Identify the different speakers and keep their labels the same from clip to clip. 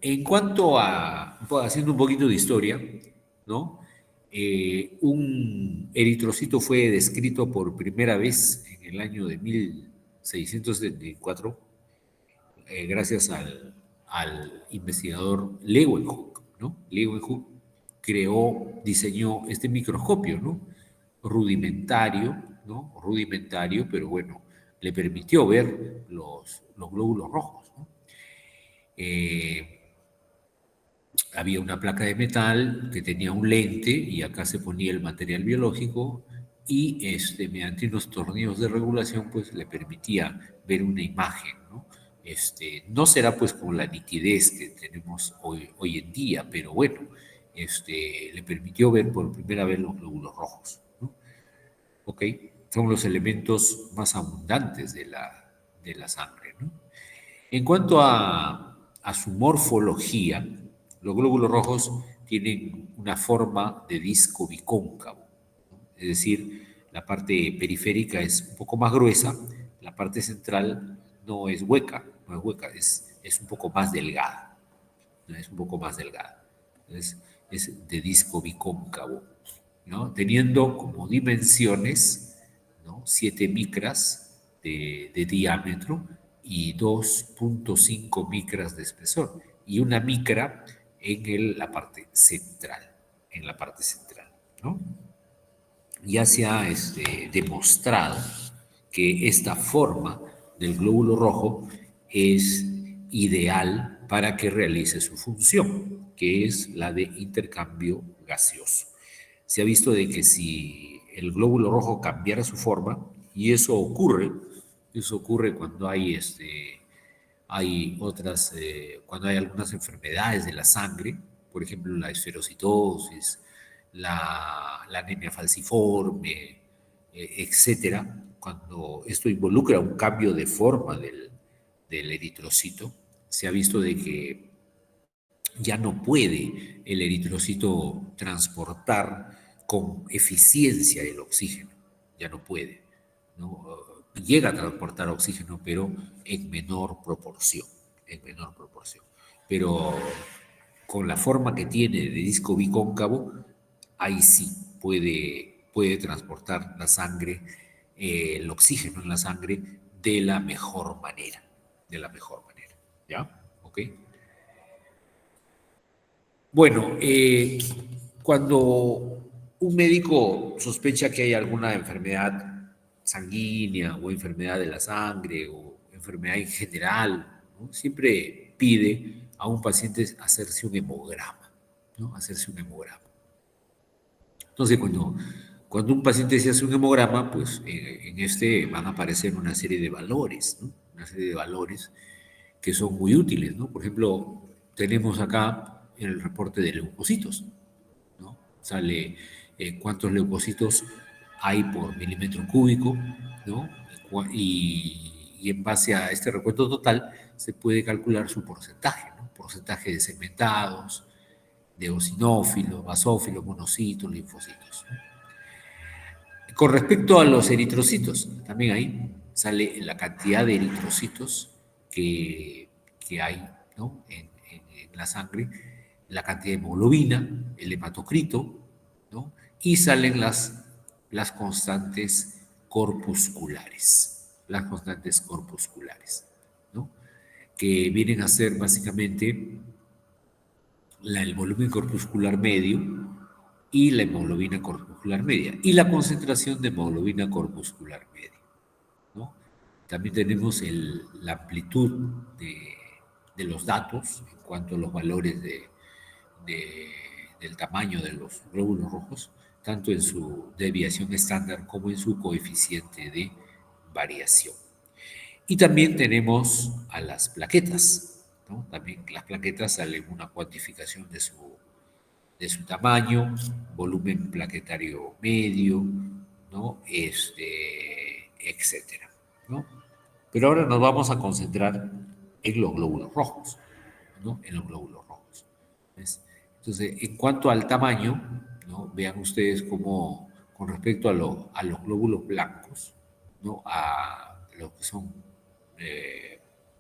Speaker 1: En cuanto a, haciendo un poquito de historia, ¿no? Un eritrocito fue descrito por primera vez en el año de 1674, gracias al investigador Leeuwenhoek, ¿no? Leeuwenhoek diseñó este microscopio, ¿no? Rudimentario, ¿no? Rudimentario, pero bueno, le permitió ver los glóbulos rojos, ¿no? Eh, Había una placa de metal que tenía un lente y acá se ponía el material biológico y mediante unos tornillos de regulación pues le permitía ver una imagen, ¿no? No será pues con la nitidez que tenemos hoy en día, pero bueno, le permitió ver por primera vez los glóbulos rojos, ¿no? ¿Ok? Son los elementos más abundantes de la sangre, ¿no? En cuanto a su morfología, los glóbulos rojos tienen una forma de disco bicóncavo, ¿no? Es decir, la parte periférica es un poco más gruesa, la parte central no es hueca, no es hueca, es un poco más delgada, ¿no? Es un poco más delgada. Entonces, es de disco bicóncavo, ¿no? Teniendo como dimensiones, ¿no? 7 micras de diámetro y 2,5 micras de espesor, y una micra la parte central, en la parte central, ¿no? Ya se ha demostrado que esta forma del glóbulo rojo es ideal para que realice su función, que es la de intercambio gaseoso. Se ha visto de que si el glóbulo rojo cambiara su forma, y eso ocurre cuando cuando hay algunas enfermedades de la sangre, por ejemplo la esferocitosis, la anemia falciforme, etcétera, cuando esto involucra un cambio de forma del eritrocito, se ha visto de que ya no puede el eritrocito transportar con eficiencia el oxígeno, ya no puede, ¿no? Llega a transportar oxígeno, pero en menor proporción. Pero con la forma que tiene de disco bicóncavo, ahí sí puede transportar la sangre, el oxígeno en la sangre de la mejor manera, de la mejor manera, ¿ya? ¿Ok? Bueno, cuando un médico sospecha que hay alguna enfermedad sanguínea o enfermedad de la sangre o enfermedad en general, ¿no? Siempre pide a un paciente hacerse un hemograma, ¿no? Hacerse un hemograma. Entonces, cuando un paciente se hace un hemograma, pues en este van a aparecer una serie de valores, ¿no? Una serie de valores que son muy útiles, ¿no? Por ejemplo, tenemos acá el reporte de leucocitos, ¿no? Sale cuántos leucocitos hay por milímetro cúbico, ¿no? Y en base a este recuento total se puede calcular su porcentaje, ¿no? Porcentaje de segmentados, de eosinófilos, basófilos, monocitos, linfocitos, ¿no? Con respecto a los eritrocitos, también ahí sale la cantidad de eritrocitos que hay, ¿no? En la sangre, la cantidad de hemoglobina, el hematocrito, ¿no? Y salen las constantes corpusculares, ¿no? Que vienen a ser básicamente el volumen corpuscular medio y la hemoglobina corpuscular media y la concentración de hemoglobina corpuscular media, ¿no? También tenemos la amplitud de los datos en cuanto a los valores de- del tamaño de los glóbulos rojos, tanto en su deviación estándar como en su coeficiente de variación. Y también tenemos a las plaquetas, ¿no? También las plaquetas salen una cuantificación de su tamaño, volumen plaquetario medio, ¿no? Etcétera, ¿no? Pero ahora nos vamos a concentrar en los glóbulos rojos, ¿no? En los glóbulos rojos. ¿Ves? Entonces, en cuanto al tamaño, ¿no? Vean ustedes cómo, con respecto a los glóbulos blancos, ¿no? A lo que son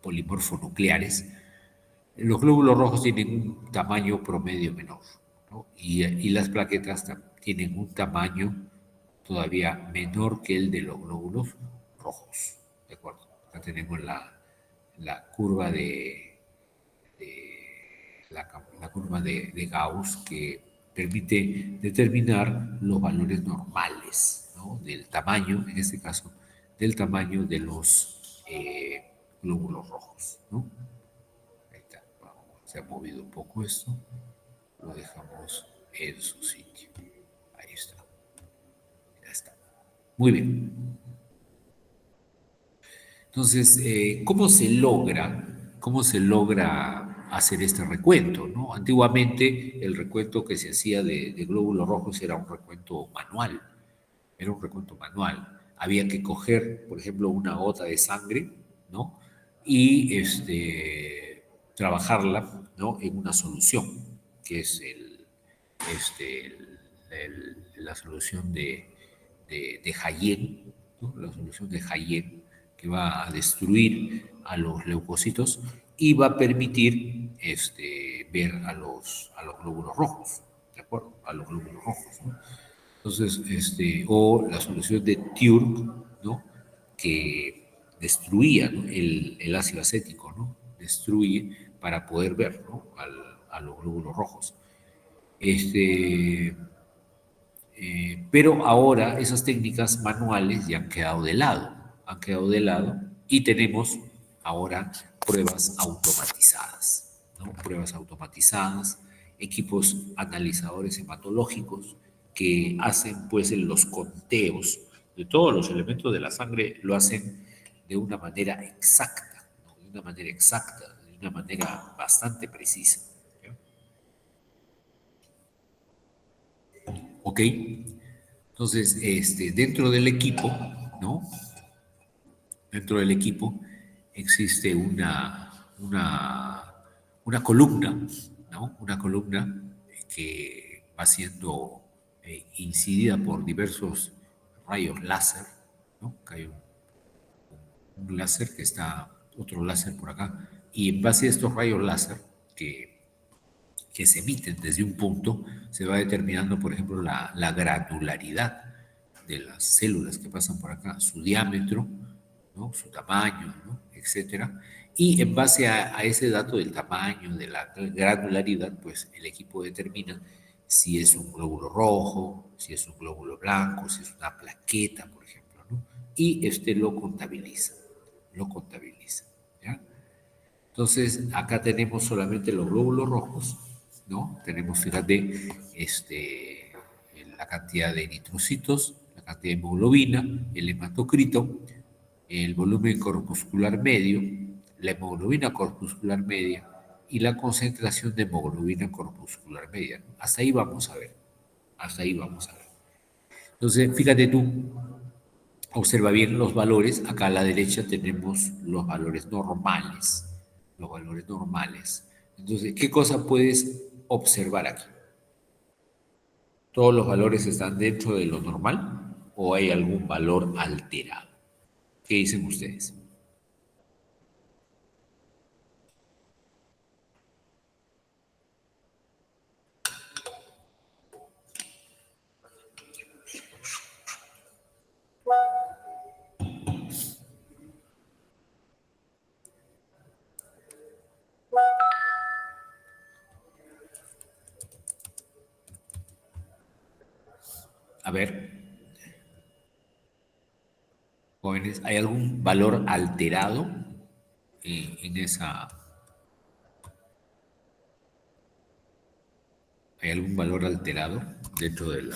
Speaker 1: polimorfonucleares, Los glóbulos rojos tienen un tamaño promedio menor, ¿no? Y las plaquetas tienen un tamaño todavía menor que el de los glóbulos rojos. ¿De acuerdo? Acá tenemos la curva la curva de Gauss que permite determinar los valores normales, ¿no? Del tamaño, en este caso, del tamaño de los glóbulos rojos, ¿no? Ahí está. Se ha movido un poco esto. Lo dejamos en su sitio. Ahí está. Ya está. Muy bien. Entonces, cómo se logra hacer este recuento, ¿no? Antiguamente el recuento que se hacía de glóbulos rojos era un recuento manual, era un recuento manual. Había que coger, por ejemplo, una gota de sangre, ¿no? Y trabajarla, ¿no? En una solución, que es la solución de Hayen, ¿no? La solución de Hayen, que va a destruir a los leucocitos y va a permitir ver a los glóbulos rojos, ¿de acuerdo? A los glóbulos rojos, ¿no? Entonces, o la solución de Turk, ¿no? Que destruía, ¿no? El ácido acético, ¿no? Destruye para poder ver, ¿no? A los glóbulos rojos. Este, pero ahora esas técnicas manuales ya han quedado de lado y tenemos ahora pruebas automatizadas, ¿no? Pruebas automatizadas, equipos analizadores hematológicos que hacen pues los conteos de todos los elementos de la sangre, lo hacen de una manera exacta, ¿no? De una manera exacta, de una manera bastante precisa. ¿Ya? ¿Ok? Entonces, dentro del equipo, ¿no? Dentro del equipo existe una columna, ¿no? Una columna que va siendo incidida por diversos rayos láser, ¿no? Que hay un láser que está, otro láser por acá, y en base a estos rayos láser que se emiten desde un punto, se va determinando, por ejemplo, la granularidad de las células que pasan por acá, su diámetro, ¿no? Su tamaño, ¿no? Etcétera. Y en base a ese dato del tamaño, de la granularidad, pues el equipo determina si es un glóbulo rojo, si es un glóbulo blanco, si es una plaqueta, por ejemplo, ¿no? Y lo contabiliza, lo contabiliza, ¿ya? Entonces, acá tenemos solamente los glóbulos rojos, ¿no? Tenemos, fíjate, la cantidad de eritrocitos, la cantidad de hemoglobina, el hematocrito, el volumen corpuscular medio, la hemoglobina corpuscular media y la concentración de hemoglobina corpuscular media, ¿no? Hasta ahí vamos a ver, hasta ahí vamos a ver. Entonces, fíjate tú, observa bien los valores. Acá a la derecha tenemos los valores normales. Los valores normales. Entonces, ¿qué cosa puedes observar aquí? ¿Todos los valores están dentro de lo normal o hay algún valor alterado? ¿Qué dicen ustedes? A ver, jóvenes, ¿hay algún valor alterado en esa... ¿Hay algún valor alterado dentro de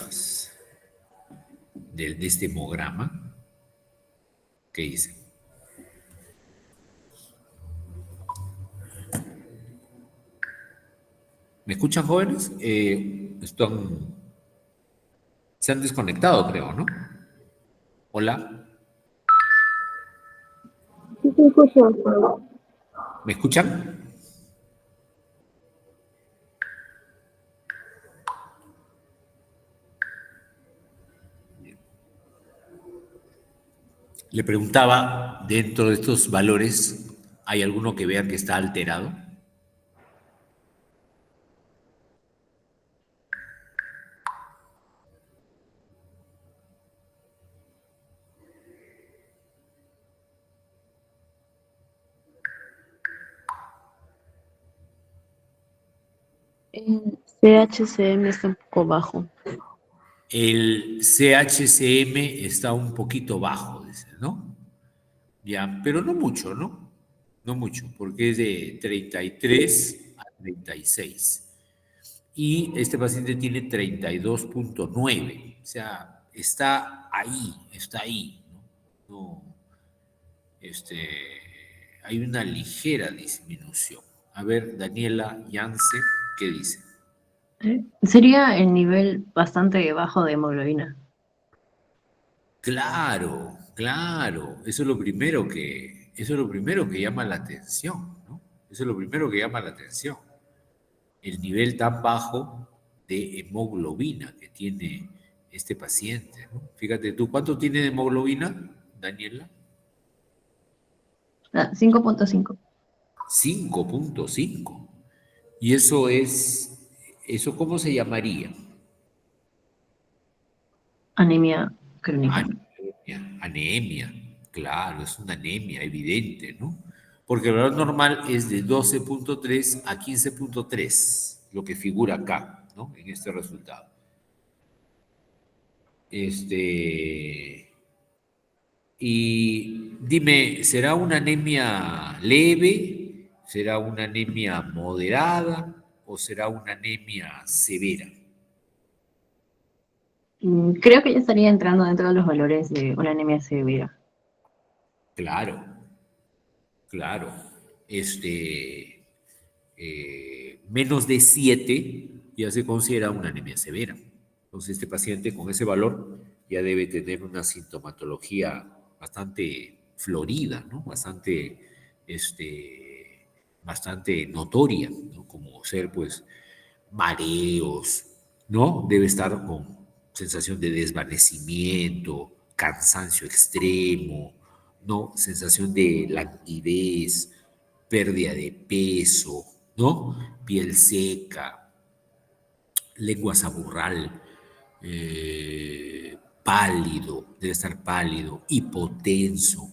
Speaker 1: este hemograma? ¿Qué dicen? ¿Me escuchan, jóvenes? Se han desconectado, creo, ¿no? Hola,
Speaker 2: Sí, se escucha.
Speaker 1: ¿me escuchan? Le preguntaba, dentro de estos valores, ¿hay alguno que vean que está alterado?
Speaker 2: El CHCM está un poco bajo.
Speaker 1: El CHCM está un poquito bajo, dice, ¿no? Ya, pero no mucho, ¿no? No mucho, porque es de 33 a 36. Y este paciente tiene 32,9. O sea, está ahí, ¿no? No, este, hay una ligera disminución. A ver, Daniela Yance, ¿qué dice?
Speaker 2: Sería el nivel bastante bajo de hemoglobina.
Speaker 1: Claro, claro, eso es lo primero que llama la atención, ¿no? Eso es lo primero que llama la atención. El nivel tan bajo de hemoglobina que tiene este paciente, ¿no? Fíjate tú, ¿cuánto tiene de hemoglobina, Daniela?
Speaker 2: 5.5.
Speaker 1: 5,5. Y ¿eso cómo se llamaría?
Speaker 2: Anemia crónica.
Speaker 1: Anemia, claro, es una anemia evidente, ¿no? Porque el valor normal es de 12,3 a 15,3, lo que figura acá, ¿no? En este resultado. Y dime, ¿será una anemia leve? ¿Será una anemia moderada? ¿O será una anemia severa?
Speaker 2: Creo que ya estaría entrando dentro de los valores de una anemia severa.
Speaker 1: Claro, claro. Menos de 7 ya se considera una anemia severa. Entonces, este paciente con ese valor ya debe tener una sintomatología bastante florida, ¿no? Bastante notoria, ¿no? Como ser, pues, mareos, ¿no? Debe estar con sensación de desvanecimiento, cansancio extremo, ¿no? Sensación de languidez, pérdida de peso, ¿no? Piel seca, lengua saburral, pálido, debe estar pálido, hipotenso,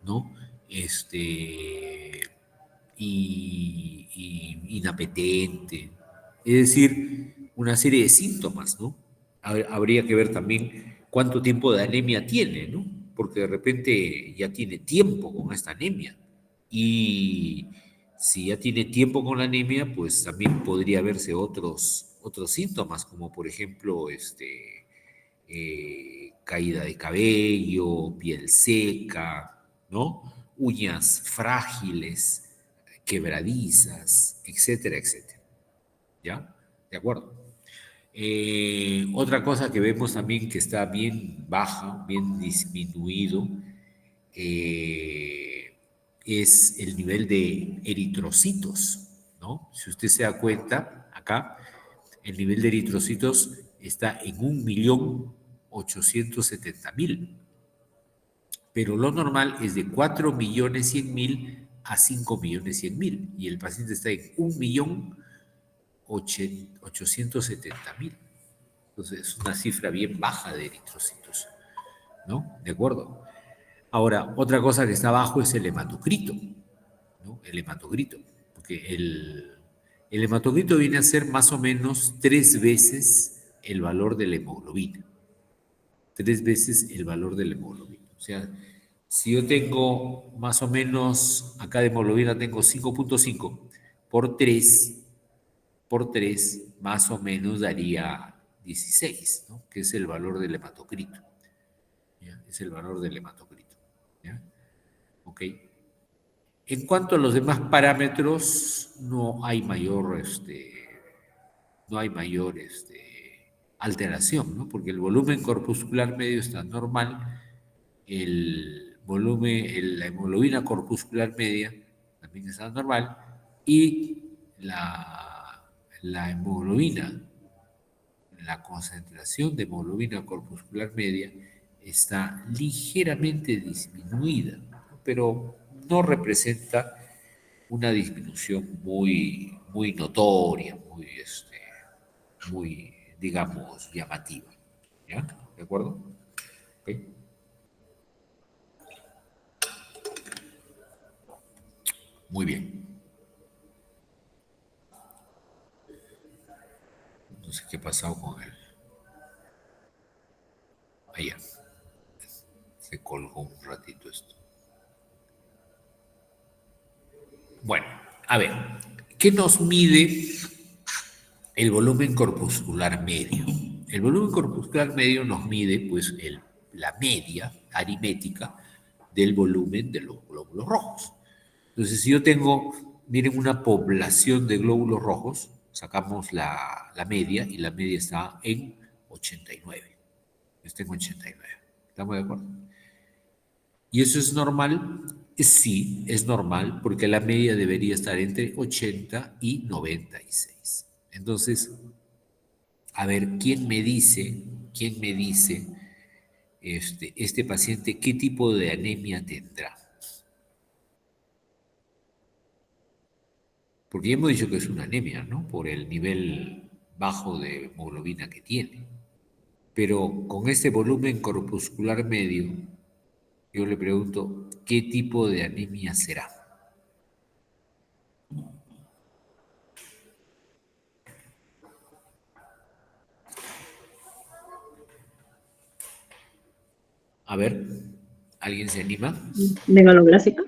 Speaker 1: ¿no? Este, inapetente, es decir, una serie de síntomas, ¿no? Habría que ver también cuánto tiempo de anemia tiene, ¿no? Porque de repente ya tiene tiempo con esta anemia. Y si ya tiene tiempo con la anemia, pues también podría verse otros síntomas, como por ejemplo, caída de cabello, piel seca, ¿no? Uñas frágiles, quebradizas, etcétera, etcétera. ¿Ya? ¿De acuerdo? Otra cosa que vemos también que está bien baja, bien disminuido, eh, es el nivel de eritrocitos, ¿no? Si usted se da cuenta, acá, el nivel de eritrocitos está en 1.870.000, pero lo normal es de 4.100.000 a 5.100.000, y el paciente está en 1.870.000. Entonces, es una cifra bien baja de eritrocitos, ¿no? ¿De acuerdo? Ahora, otra cosa que está abajo es el hematocrito, ¿no? El hematocrito, porque el hematocrito viene a ser más o menos 3 veces el valor de la hemoglobina. 3 veces el valor de la hemoglobina. O sea, si yo tengo más o menos, acá de hemoglobina tengo 5,5 por tres, más o menos daría 16, ¿no? Que es el valor del hematocrito. ¿Ya? Es el valor del hematocrito. ¿Ya? Ok. En cuanto a los demás parámetros, no hay mayor alteración, ¿no? Porque el volumen corpuscular medio está normal, la hemoglobina corpuscular media también está normal, y la hemoglobina, la concentración de hemoglobina corpuscular media está ligeramente disminuida, ¿no? Pero no representa una disminución muy notoria, muy, digamos, llamativa. ¿Ya? ¿De acuerdo? Ok. Muy bien. No sé qué ha pasado con él. Allá, se colgó un ratito esto. Bueno, a ver, ¿qué nos mide el volumen corpuscular medio? El volumen corpuscular medio nos mide, pues, la media aritmética del volumen de los glóbulos rojos. Entonces, si yo tengo, miren, una población de glóbulos rojos, sacamos la media y la media está en 89. Está en 89. ¿Estamos de acuerdo? ¿Y eso es normal? Sí, es normal porque la media debería estar entre 80 y 96. Entonces, a ver, quién me dice este paciente qué tipo de anemia tendrá? Porque ya hemos dicho que es una anemia, ¿no? Por el nivel bajo de hemoglobina que tiene. Pero con este volumen corpuscular medio, yo le pregunto, ¿qué tipo de anemia será? A ver, ¿alguien se anima?
Speaker 2: Megaloblástica.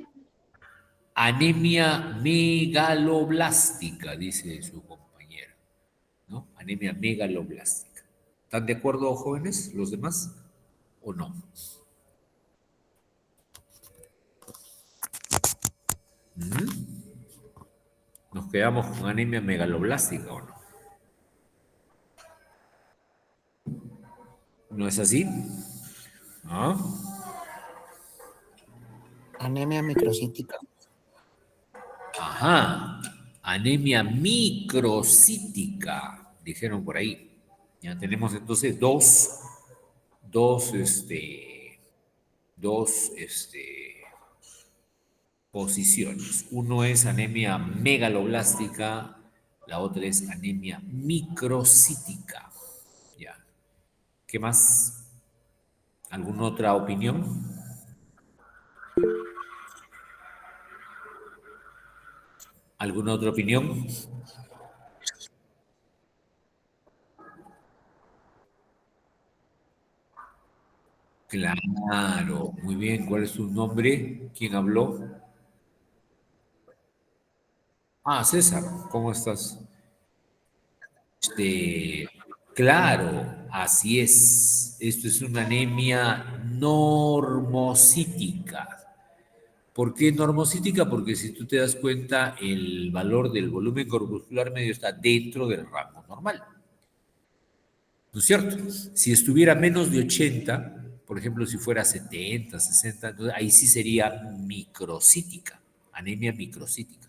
Speaker 1: Anemia megaloblástica, dice su compañera, ¿no? Anemia megaloblástica. ¿Están de acuerdo, jóvenes, los demás? ¿O no? ¿Mm? ¿Nos quedamos con anemia megaloblástica o no? ¿No es así? ¿Ah?
Speaker 3: Anemia microcítica.
Speaker 1: Ajá. Anemia microcítica, dijeron por ahí. Ya tenemos entonces dos, dos, posiciones. Uno es anemia megaloblástica, la otra es anemia microcítica. Ya. ¿Qué más? ¿Alguna otra opinión? ¿Alguna otra opinión? Claro, muy bien. ¿Cuál es su nombre? ¿Quién habló? Ah, César, ¿cómo estás? Este, claro, así es. Esto es una anemia normocítica. ¿Por qué normocítica? Porque si tú te das cuenta, el valor del volumen corpuscular medio está dentro del rango normal. ¿No es cierto? Si estuviera menos de 80, por ejemplo, si fuera 70, 60, entonces ahí sí sería microcítica, anemia microcítica.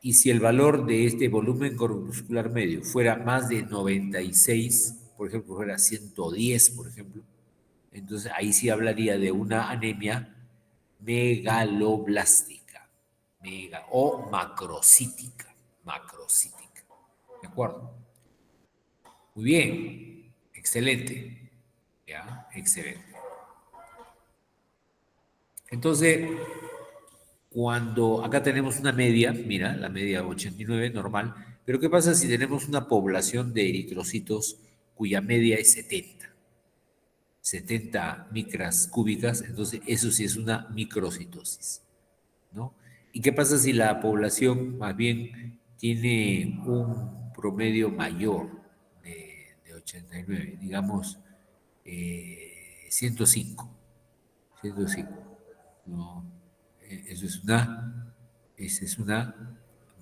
Speaker 1: Y si el valor de este volumen corpuscular medio fuera más de 96, por ejemplo, fuera 110, por ejemplo, entonces ahí sí hablaría de una anemia megaloblástica o macrocítica, macrocítica. ¿De acuerdo? Muy bien, excelente. Ya, excelente. Entonces, cuando acá tenemos una media, mira, la media 89, normal, pero ¿qué pasa si tenemos una población de eritrocitos cuya media es 70? 70 micras cúbicas, entonces eso sí es una microcitosis, ¿no? ¿Y qué pasa si la población más bien tiene un promedio mayor de 89, digamos 105? 105. No, eso es esa es una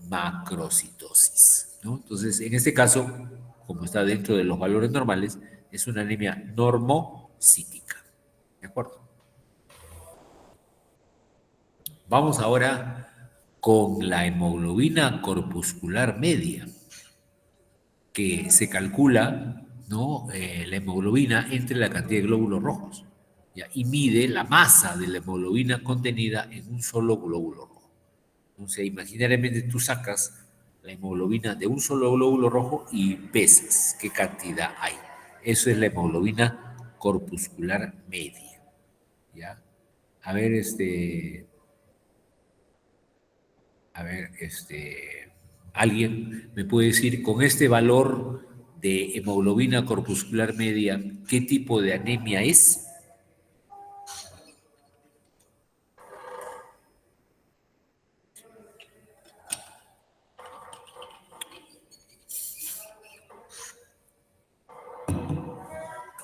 Speaker 1: macrocitosis, ¿no? Entonces, en este caso, como está dentro de los valores normales, es una anemia normocítica. ¿De acuerdo? Vamos ahora con la hemoglobina corpuscular media, que se calcula, ¿no? La hemoglobina entre la cantidad de glóbulos rojos, ¿ya? Y mide la masa de la hemoglobina contenida en un solo glóbulo rojo. Entonces, imaginariamente tú sacas la hemoglobina de un solo glóbulo rojo y pesas qué cantidad hay. Eso es la hemoglobina corpuscular media, ¿ya? A ver, a ver, alguien me puede decir con este valor de hemoglobina corpuscular media, ¿qué tipo de anemia es?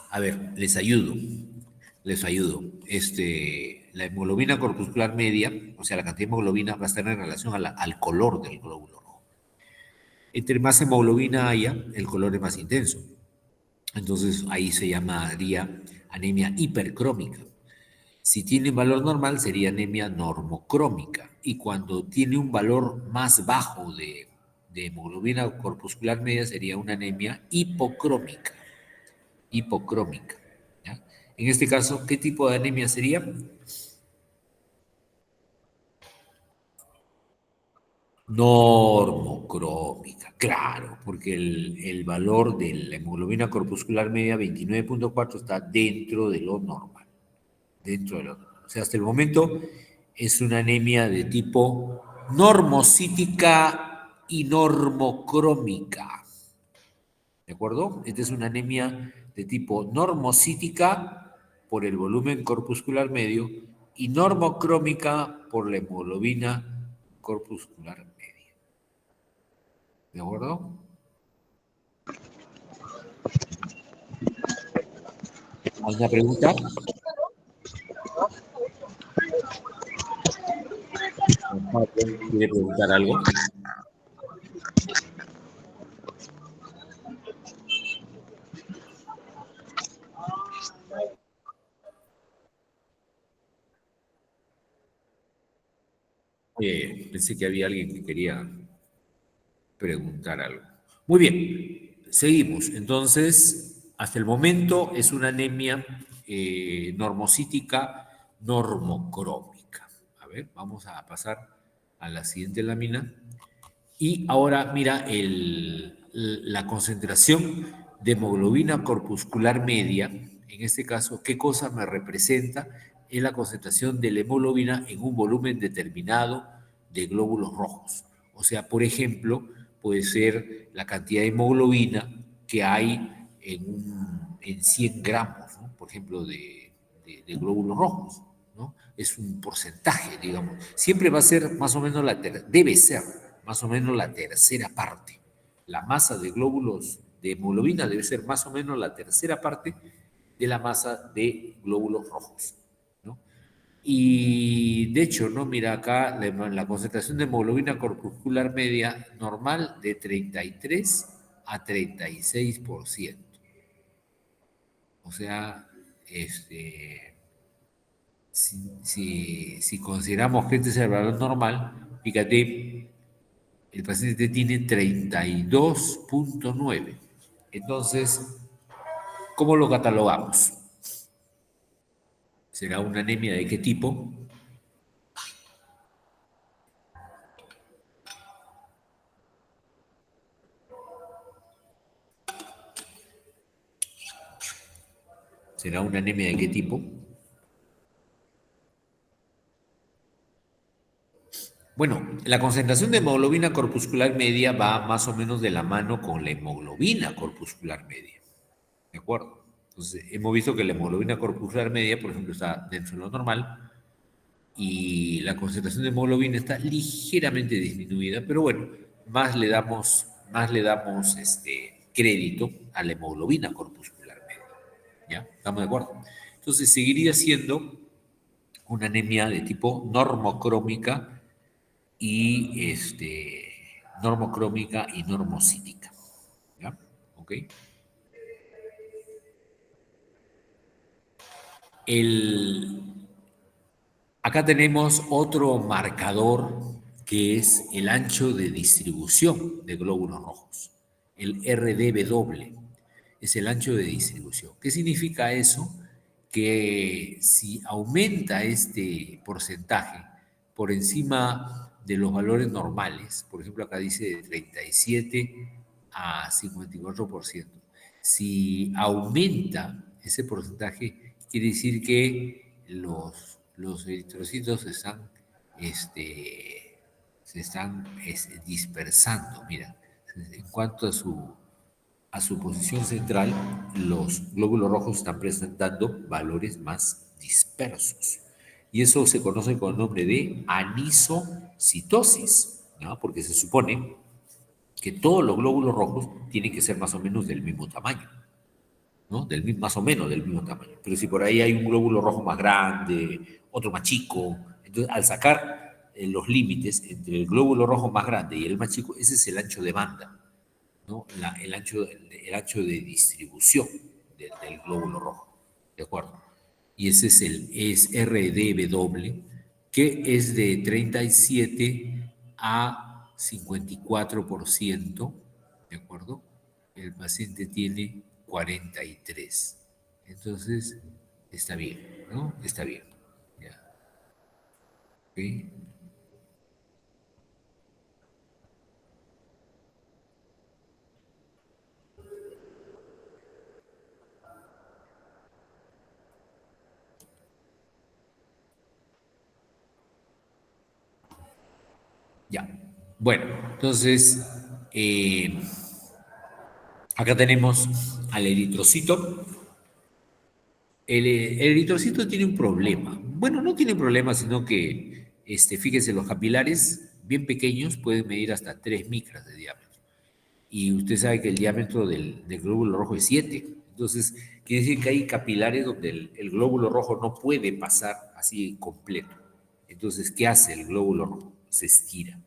Speaker 1: A ver, les ayudo. La hemoglobina corpuscular media, o sea, la cantidad de hemoglobina va a estar en relación al color del glóbulo rojo. Entre más hemoglobina haya, el color es más intenso. Entonces, ahí se llamaría anemia hipercrómica. Si tiene valor normal, sería anemia normocrómica. Y cuando tiene un valor más bajo de hemoglobina corpuscular media, sería una anemia hipocrómica. Hipocrómica. ¿Ya? En este caso, ¿qué tipo de anemia sería? Normocrómica, claro, porque el valor de la hemoglobina corpuscular media 29,4 está dentro de lo normal. Dentro de lo normal. O sea, hasta el momento es una anemia de tipo normocítica y normocrómica. ¿De acuerdo? Esta es una anemia de tipo normocítica por el volumen corpuscular medio y normocrómica por la hemoglobina corpuscular media. ¿De acuerdo? ¿Alguna pregunta? ¿Quiere preguntar algo? Pensé que había alguien que quería preguntar algo. Muy bien, seguimos. Entonces, hasta el momento es una anemia normocítica normocrómica. A ver, vamos a pasar a la siguiente lámina. Y ahora mira la concentración de hemoglobina corpuscular media. En este caso, ¿qué cosa me representa? Es la concentración de la hemoglobina en un volumen determinado de glóbulos rojos. O sea, por ejemplo, puede ser la cantidad de hemoglobina que hay en 100 gramos, ¿no? Por ejemplo, de glóbulos rojos, ¿no? Es un porcentaje, digamos. Siempre va a ser más o menos debe ser más o menos la tercera parte. La masa de glóbulos de hemoglobina debe ser más o menos la tercera parte de la masa de glóbulos rojos, ¿no? Y de hecho, ¿no? Mira acá la concentración de hemoglobina corpuscular media normal de 33 a 36%. O sea, si consideramos que este es el valor normal, fíjate, el paciente tiene 32,9. Entonces, ¿cómo lo catalogamos? ¿Será una anemia de qué tipo? ¿Será una anemia de qué tipo? Bueno, la concentración de hemoglobina corpuscular media va más o menos de la mano con la hemoglobina corpuscular media. ¿De acuerdo? Entonces, hemos visto que la hemoglobina corpuscular media, por ejemplo, está dentro de lo normal y la concentración de hemoglobina está ligeramente disminuida, pero bueno, más le damos crédito a la hemoglobina corpuscular media. ¿Ya? ¿Estamos de acuerdo? Entonces, seguiría siendo una anemia de tipo normocrómica y normocrómica y normocítica. ¿Ya? ¿Ok? Acá tenemos otro marcador que es el ancho de distribución de glóbulos rojos, el RDW, es el ancho de distribución. ¿Qué significa eso? Que si aumenta este porcentaje por encima de los valores normales, por ejemplo acá dice de 37 a 54%, si aumenta ese porcentaje, quiere decir que los eritrocitos se están dispersando. Mira, en cuanto a su a su posición central, los glóbulos rojos están presentando valores más dispersos. Y eso se conoce con el nombre de anisocitosis, ¿no? Porque se supone que todos los glóbulos rojos tienen que ser más o menos del mismo tamaño, ¿no? Más o menos del mismo tamaño. Pero si por ahí hay un glóbulo rojo más grande, otro más chico, entonces al sacar los límites entre el glóbulo rojo más grande y el más chico, ese es el ancho de banda, ¿no? El ancho de distribución del glóbulo rojo, ¿de acuerdo? Y ese es RDW, que es de 37 a 54%, ¿de acuerdo? El paciente tiene 43. Entonces, está bien, ¿no? Está bien. Ya. ¿Ok? Ya. Bueno, entonces, acá tenemos al eritrocito. El eritrocito tiene un problema. Bueno, no tiene problema, sino que, fíjense, los capilares bien pequeños pueden medir hasta 3 micras de diámetro. Y usted sabe que el diámetro del glóbulo rojo es 7. Entonces, quiere decir que hay capilares donde el glóbulo rojo no puede pasar así completo. Entonces, ¿qué hace el glóbulo rojo? Se estira,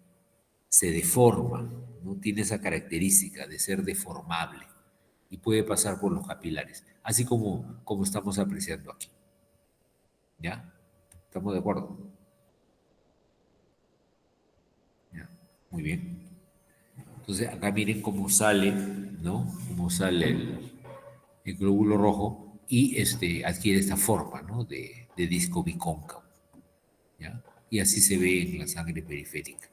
Speaker 1: se deforma, no tiene esa característica de ser deformable y puede pasar por los capilares, así como estamos apreciando aquí. ¿Ya? ¿Estamos de acuerdo? ¿Ya? Muy bien. Entonces, acá miren cómo sale, ¿no? Cómo sale el glóbulo rojo y adquiere esta forma, ¿no? De disco bicóncavo, ¿ya? Y así se ve en la sangre periférica.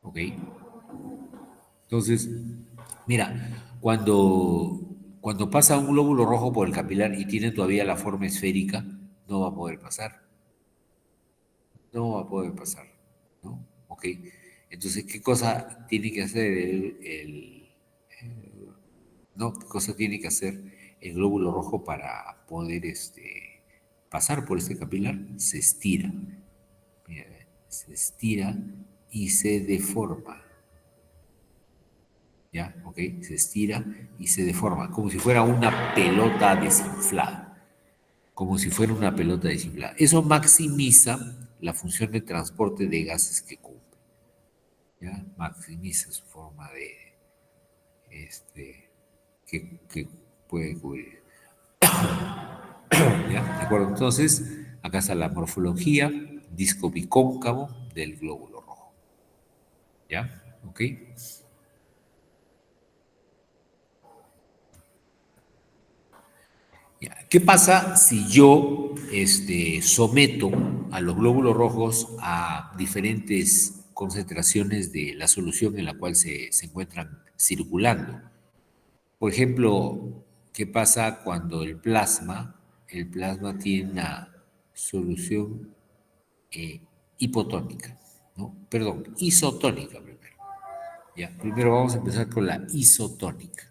Speaker 1: ¿Ok? Entonces, mira, cuando pasa un glóbulo rojo por el capilar y tiene todavía la forma esférica, no va a poder pasar. No va a poder pasar, ¿no? ¿Ok? Entonces, ¿qué cosa tiene que hacer no? ¿Qué cosa tiene que hacer el glóbulo rojo para poder pasar por este capilar? Se estira. Mira, se estira y se deforma. ¿Ya? ¿Ok? Se estira y se deforma, como si fuera una pelota desinflada. Como si fuera una pelota desinflada. Eso maximiza la función de transporte de gases que cumple. ¿Ya? Maximiza su forma que puede cubrir. ¿Ya? ¿De acuerdo? Entonces, acá está la morfología disco bicóncavo del glóbulo rojo. ¿Ya? ¿Ok? Ya. ¿Qué pasa si yo someto a los glóbulos rojos a diferentes concentraciones de la solución en la cual se encuentran circulando? Por ejemplo, ¿qué pasa cuando el plasma tiene una solución hipotónica? ¿No? Perdón, isotónica primero. Ya, primero vamos a empezar con la isotónica.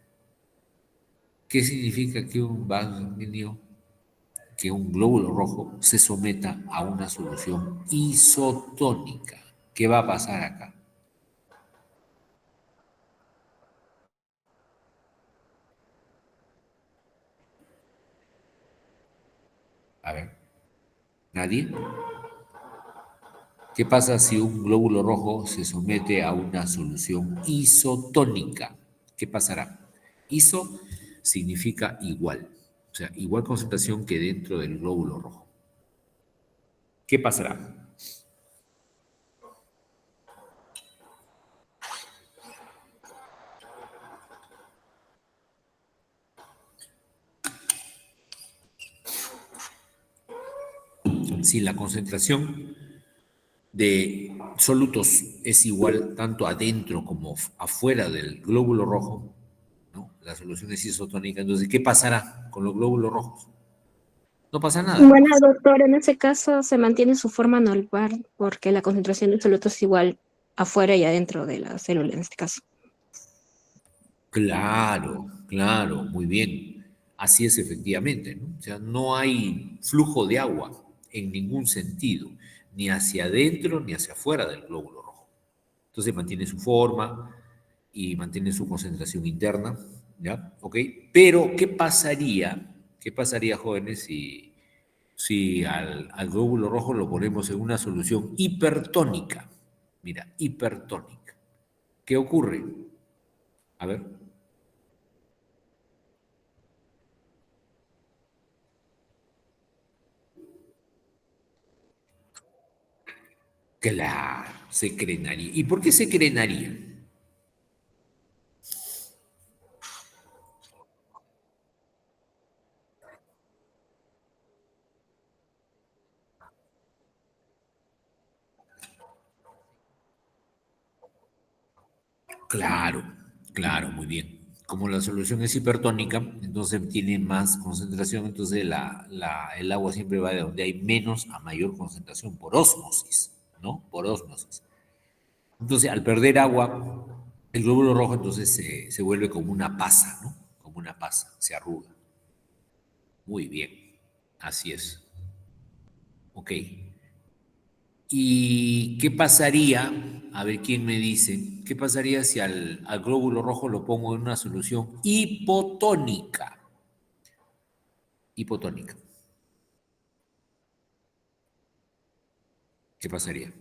Speaker 1: ¿Qué significa que un vaso sanguíneo, que un glóbulo rojo se someta a una solución isotónica? ¿Qué va a pasar acá? A ver, ¿nadie? ¿Qué pasa si un glóbulo rojo se somete a una solución isotónica? ¿Qué pasará? Iso significa igual, o sea, igual concentración que dentro del glóbulo rojo. ¿Qué pasará? Si la concentración de solutos es igual tanto adentro como afuera del glóbulo rojo, ¿no? La solución es isotónica. Entonces, ¿qué pasará con los glóbulos rojos? No pasa nada.
Speaker 4: Bueno, doctor, en ese caso se mantiene su forma normal porque la concentración de solutos es igual afuera y adentro de la célula en este caso.
Speaker 1: Claro, claro, muy bien. Así es efectivamente, ¿no? O sea, no hay flujo de agua en ningún sentido, ni hacia adentro ni hacia afuera del glóbulo rojo. Entonces mantiene su forma y mantiene su concentración interna, ¿ya? ¿Ok? Pero, qué pasaría, jóvenes, si al glóbulo rojo lo ponemos en una solución hipertónica? Mira, hipertónica. ¿Qué ocurre? A ver. Claro, se crenaría. ¿Y por qué se crenaría? Claro, claro, muy bien. Como la solución es hipertónica, entonces tiene más concentración, entonces el agua siempre va de donde hay menos a mayor concentración, por ósmosis, ¿no? Por ósmosis. Entonces, al perder agua, el glóbulo rojo entonces se vuelve como una pasa, ¿no? Como una pasa, se arruga. Muy bien, así es. Ok. ¿Y qué pasaría? A ver quién me dice. ¿Qué pasaría si al glóbulo rojo lo pongo en una solución hipotónica? Hipotónica. ¿Qué pasaría?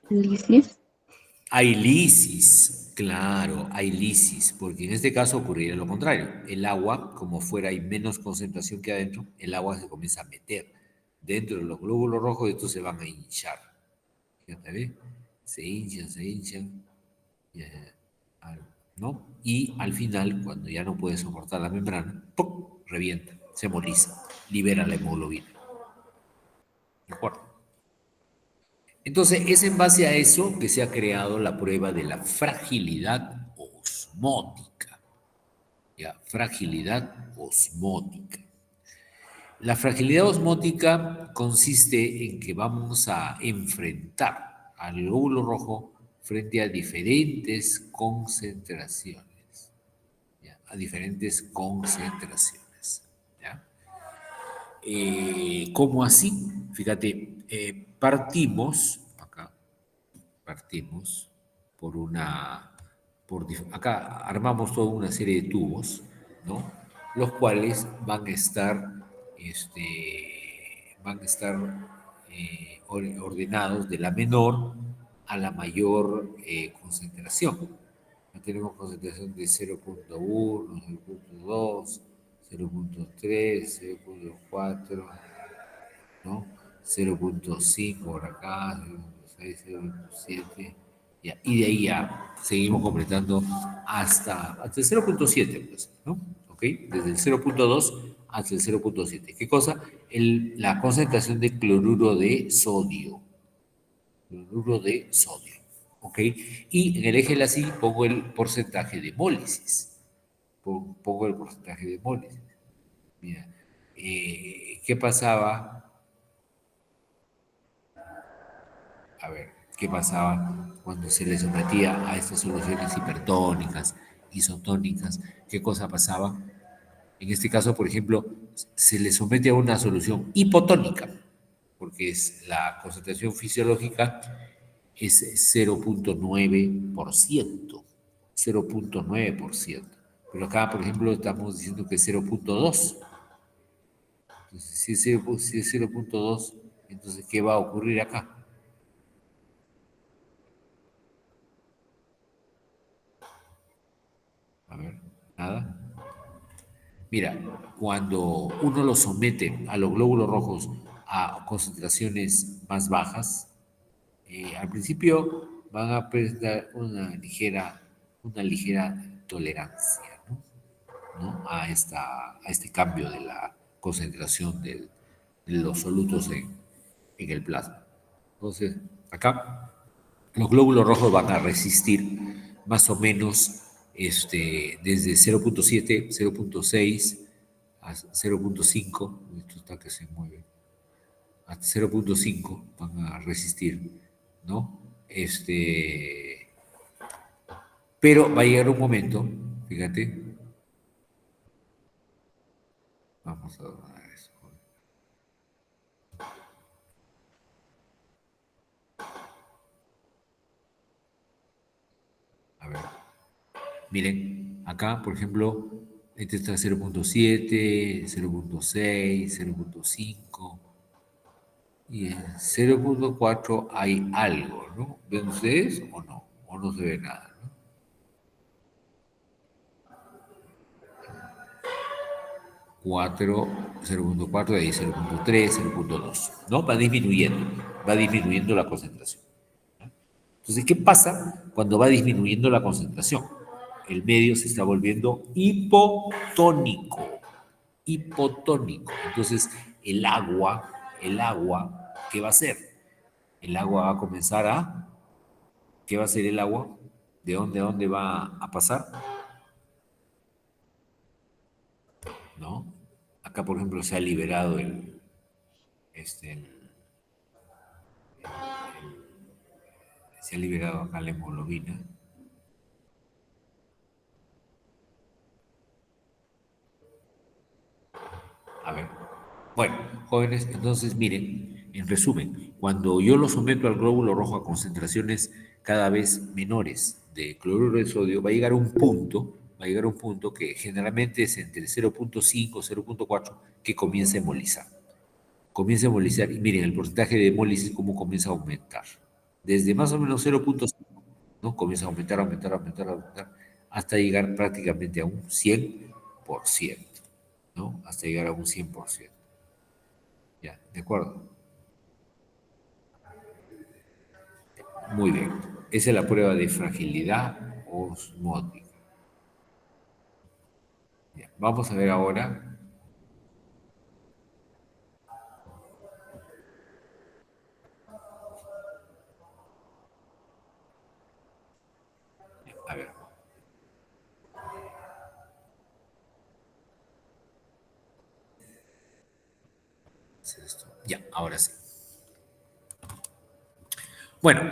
Speaker 4: Lisis.
Speaker 1: Hay lisis, claro, hay lisis, porque en este caso ocurriría lo contrario. El agua, como fuera hay menos concentración que adentro, el agua se comienza a meter dentro de los glóbulos rojos y estos se van a hinchar. Fíjate, ¿ve? Se hinchan, ¿no? Y al final, cuando ya no puede soportar la membrana, ¡pum!, revienta, se emboliza, libera la hemoglobina. ¿De acuerdo? Entonces, es en base a eso que se ha creado la prueba de la fragilidad osmótica. ¿Ya? Fragilidad osmótica. La fragilidad osmótica consiste en que vamos a enfrentar al glóbulo rojo frente a diferentes concentraciones. ¿Ya? A diferentes concentraciones. ¿Ya? ¿Cómo así? Fíjate, partimos por acá armamos toda una serie de tubos, ¿no? Los cuales van a estar ordenados de la menor a la mayor concentración. Ya tenemos concentración de 0,1, 0,2, 0,3, 0,4, ¿no? 0,5 por acá, 0,6, 0,7, ya, y de ahí ya seguimos completando hasta el 0,7, pues, ¿no? ¿Ok? Desde el 0,2 hasta el 0,7. ¿Qué cosa? La concentración de cloruro de sodio. Cloruro de sodio. ¿Ok? Y en el eje de la SI pongo el porcentaje de mólisis. Pongo el porcentaje de mólisis. Mira, ¿qué pasaba? A ver, ¿qué pasaba cuando se le sometía a estas soluciones hipertónicas, isotónicas? ¿Qué cosa pasaba? En este caso, por ejemplo, se le somete a una solución hipotónica, porque es la concentración fisiológica es 0,9%, 0,9%. Pero acá, por ejemplo, estamos diciendo que es 0,2. Entonces, si es 0,2, entonces, ¿qué va a ocurrir acá? A ver, nada. Mira, cuando uno lo somete a los glóbulos rojos a concentraciones más bajas, al principio van a presentar una ligera tolerancia, ¿no? A este cambio de la concentración de los solutos en el plasma. Entonces, acá los glóbulos rojos van a resistir más o menos desde 0,7, 0,6 a 0,5. Esto está que se mueve. hasta 0.5 van a resistir, ¿no? Pero va a llegar un momento, fíjate, vamos a ver eso. A ver, miren, acá, por ejemplo, este está 0.7, 0.6, 0.5 y en 0.4 hay algo, ¿no? ¿Ven ustedes o no? O no se ve nada, ¿no? 4, 0.4, de ahí 0.3, 0.2, ¿no? Va disminuyendo la concentración. Entonces, ¿qué pasa cuando va disminuyendo la concentración? El medio se está volviendo hipotónico, hipotónico. Entonces, el agua, ¿qué va a hacer? El agua va a comenzar a, ¿qué va a hacer el agua? ¿De dónde a dónde va a pasar? ¿No? Acá, por ejemplo, se ha liberado se ha liberado acá la hemoglobina. A ver. Bueno, jóvenes, entonces miren, en resumen, cuando yo lo someto al glóbulo rojo a concentraciones cada vez menores de cloruro de sodio, va a llegar un punto que generalmente es entre 0.5 y 0.4 que comienza a hemolizar. Comienza a hemolizar y miren el porcentaje de hemólisis cómo comienza a aumentar. Desde más o menos 0.5, ¿no? Comienza a aumentar, aumentar, aumentar, aumentar, hasta llegar prácticamente a un 100%, ¿no? Hasta llegar a un 100%. Ya, de acuerdo. Muy bien. Esa es la prueba de fragilidad osmótica. Ya, vamos a ver ahora. A ver. ¿Qué es esto? Ya, ahora sí. Bueno,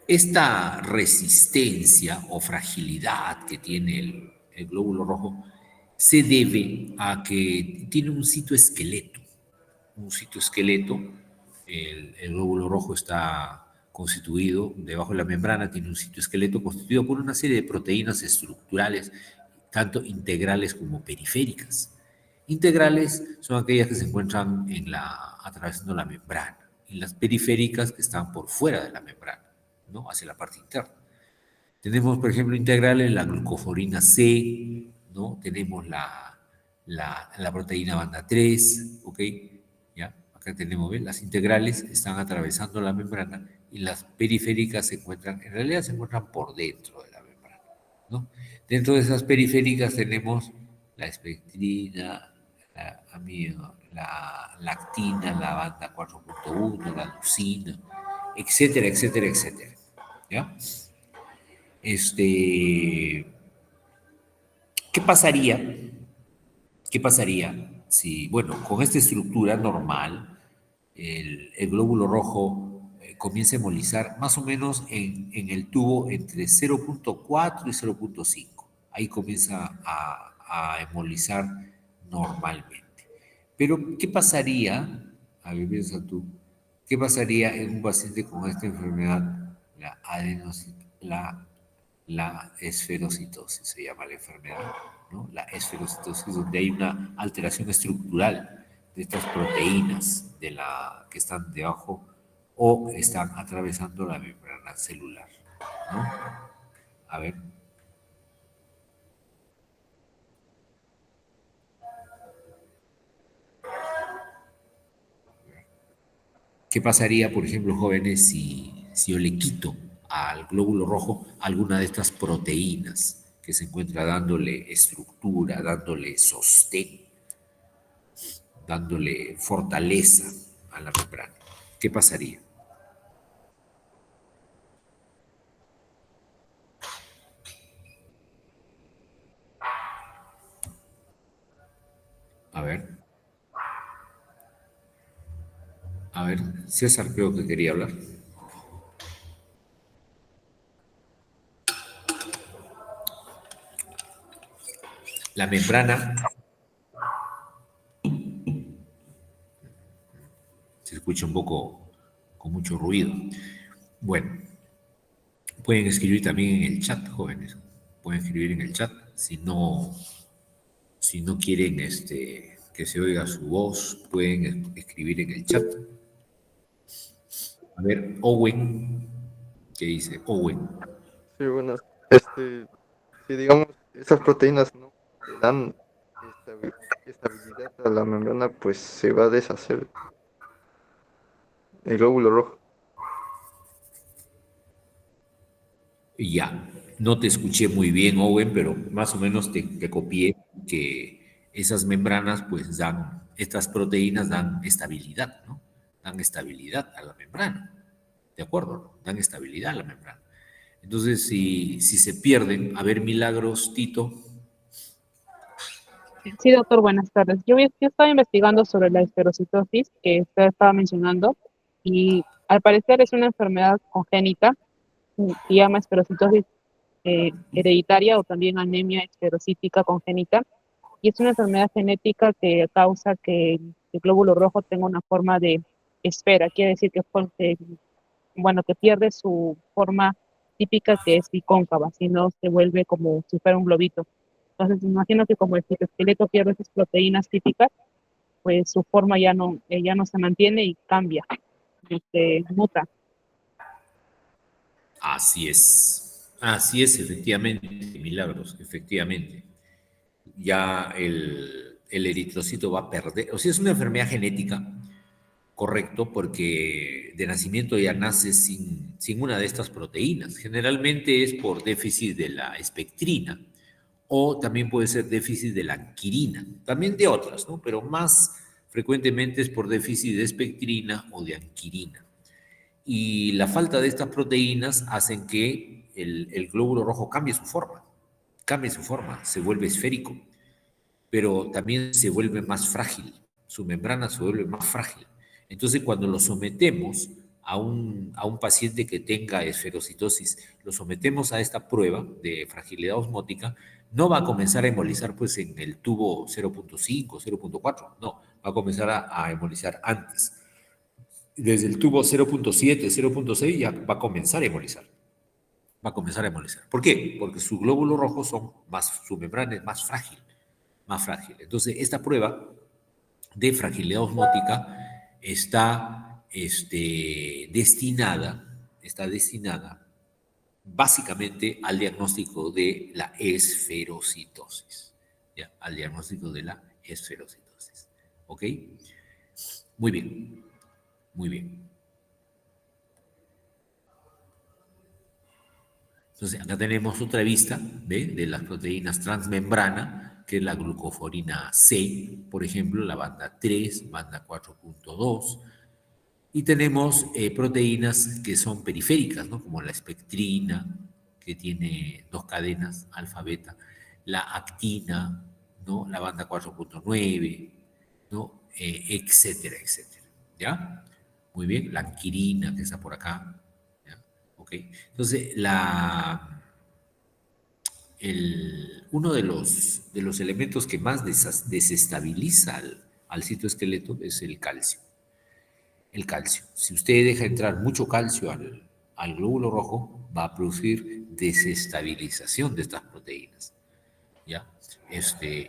Speaker 1: esta resistencia o fragilidad que tiene el glóbulo rojo se debe a que tiene un citoesqueleto. Un citoesqueleto, el glóbulo rojo está constituido, debajo de la membrana tiene un citoesqueleto constituido por una serie de proteínas estructurales, tanto integrales como periféricas. Integrales son aquellas que se encuentran atravesando la membrana, y las periféricas que están por fuera de la membrana, ¿no? Hacia la parte interna. Tenemos, por ejemplo, integrales la glucoforina C, ¿no? Tenemos la proteína banda 3, ¿ok? ¿Ya? Acá tenemos, ¿ven? Las integrales están atravesando la membrana y las periféricas en realidad se encuentran por dentro de la membrana, ¿no? Dentro de esas periféricas tenemos la espectrina, la lactina, la banda 4.1, la leucina, etcétera, etcétera, etcétera, ¿ya? Este, ¿qué pasaría? ¿Qué pasaría si, bueno, con esta estructura normal, el glóbulo rojo comienza a hemolizar más o menos en el tubo entre 0.4 y 0.5? Ahí comienza a hemolizar normalmente. Pero, ¿qué pasaría? A ver, piensa tú, ¿qué pasaría en un paciente con esta enfermedad, la esferocitosis se llama la enfermedad, ¿no? La esferocitosis, donde hay una alteración estructural de estas proteínas que están debajo o están atravesando la membrana celular, ¿no? A ver, ¿qué pasaría, por ejemplo, jóvenes, si yo le quito al glóbulo rojo alguna de estas proteínas que se encuentra dándole estructura, dándole sostén, dándole fortaleza a la membrana? ¿Qué pasaría? A ver. A ver, César creo que quería hablar. La membrana se escucha un poco con mucho ruido. Bueno, pueden escribir también en el chat, jóvenes. Pueden escribir en el chat si no quieren que se oiga su voz, pueden escribir en el chat. A ver, Owen, ¿qué dice? Owen.
Speaker 5: Sí, bueno, si digamos esas proteínas no le dan estabilidad a la membrana, pues se va a deshacer el glóbulo rojo.
Speaker 1: Ya, no te escuché muy bien, Owen, pero más o menos te copié que esas membranas, pues estas proteínas dan estabilidad, ¿no? Dan estabilidad a la membrana, ¿de acuerdo? Dan estabilidad a la membrana. Entonces, si se pierden, a ver, Milagros, Tito.
Speaker 6: Sí, doctor, buenas tardes. Yo estaba investigando sobre la esferocitosis que usted estaba mencionando y al parecer es una enfermedad congénita, se llama esferocitosis hereditaria o también anemia esferocítica congénita y es una enfermedad genética que causa que el glóbulo rojo tenga una forma de esfera, quiere decir que pierde su forma típica que es bicóncava, sino se vuelve como si fuera un globito. Entonces, me imagino que como el citoesqueleto pierde esas proteínas típicas, pues su forma ya no se mantiene y cambia, muta.
Speaker 1: Así es, efectivamente, Milagros, efectivamente. Ya el eritrocito va a perder, o sea, es una enfermedad genética, correcto, porque de nacimiento ya nace sin una de estas proteínas. Generalmente es por déficit de la espectrina o también puede ser déficit de la anquirina, también de otras, ¿no? Pero más frecuentemente es por déficit de espectrina o de anquirina. Y la falta de estas proteínas hacen que el glóbulo rojo cambie su forma, se vuelve esférico, pero también se vuelve más frágil, su membrana se vuelve más frágil. Entonces, cuando lo sometemos a un paciente que tenga esferocitosis, lo sometemos a esta prueba de fragilidad osmótica, no va a comenzar a hemolizar pues en el tubo 0.5, 0.4, no, va a comenzar a hemolizar antes. Desde el tubo 0.7, 0.6 ya va a comenzar a hemolizar. Va a comenzar a hemolizar. ¿Por qué? Porque su glóbulo rojo su membrana es más frágil, más frágil. Entonces, esta prueba de fragilidad osmótica está destinada básicamente al diagnóstico de la esferocitosis, ¿ya? Al diagnóstico de la esferocitosis. ¿Ok? Muy bien, muy bien. Entonces, acá tenemos otra vista de las proteínas transmembrana, que es la glucoforina C, por ejemplo, la banda 3, banda 4.2. Y tenemos proteínas que son periféricas, ¿no? Como la espectrina, que tiene dos cadenas, alfa, beta, la actina, ¿no? La banda 4.9, ¿no? Etcétera, etcétera. ¿Ya? Muy bien, la anquirina, que está por acá. ¿Ya? ¿Ok? Entonces, uno de los elementos que más desestabiliza al citoesqueleto es el calcio. El calcio. Si usted deja entrar mucho calcio al glóbulo rojo, va a producir desestabilización de estas proteínas. ¿Ya?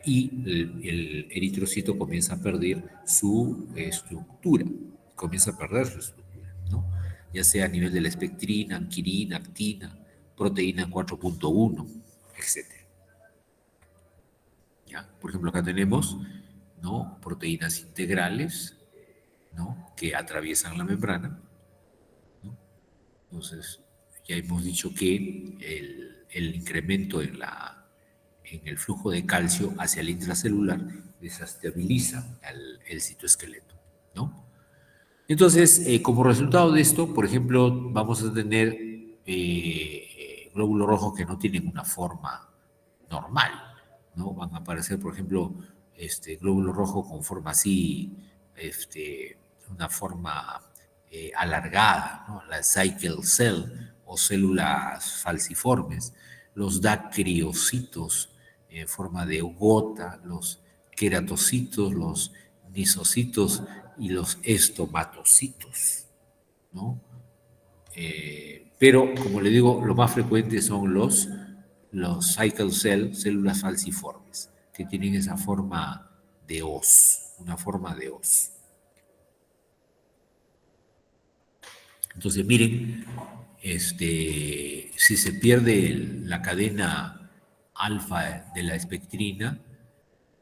Speaker 1: Y el eritrocito comienza a perder su estructura, comienza a perder su estructura, ¿no? Ya sea a nivel de la espectrina, anquirina, actina, proteína 4.1, etcétera. ¿Ya? Por ejemplo, acá tenemos, ¿no? Proteínas integrales, ¿no? Que atraviesan la membrana, ¿no? Entonces, ya hemos dicho que el incremento en el flujo de calcio hacia el intracelular desestabiliza el citoesqueleto, ¿no? Entonces, como resultado de esto, por ejemplo, vamos a tener glóbulos rojos que no tienen una forma normal, ¿no? Van a aparecer, por ejemplo, glóbulos rojos con forma así, alargada, ¿no? La cycle cell o células falciformes, los dacriocitos en forma de gota, los queratocitos, los nisocitos y los estomatocitos, ¿no? Pero, como le digo, lo más frecuente son los cycle cell, células falciformes, que tienen esa forma de hoz, una forma de hoz. Entonces, miren, si se pierde la cadena alfa de la espectrina,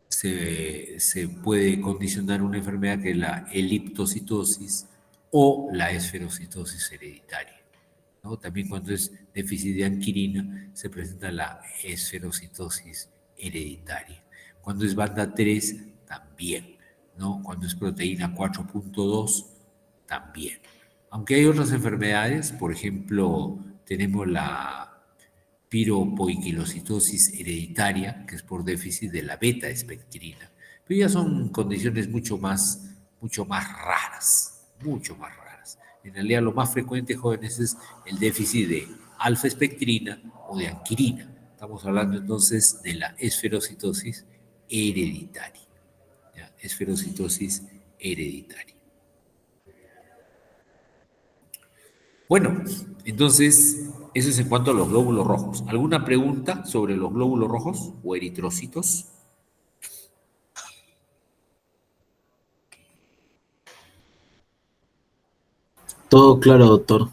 Speaker 1: se puede condicionar una enfermedad que es la eliptocitosis o la esferocitosis hereditaria, ¿no? También cuando es déficit de anquirina se presenta la esferocitosis hereditaria. Cuando es banda 3, también, ¿no? Cuando es proteína 4.2, también. Aunque hay otras enfermedades, por ejemplo, tenemos la piropoiquilocitosis hereditaria, que es por déficit de la beta-espectrina. Pero ya son condiciones mucho más raras, mucho más raras. En realidad lo más frecuente, jóvenes, es el déficit de alfa-espectrina o de anquirina. Estamos hablando entonces de la esferocitosis hereditaria. ¿Ya? Esferocitosis hereditaria. Bueno, entonces, eso es en cuanto a los glóbulos rojos. ¿Alguna pregunta sobre los glóbulos rojos o eritrocitos?
Speaker 7: Todo claro, doctor.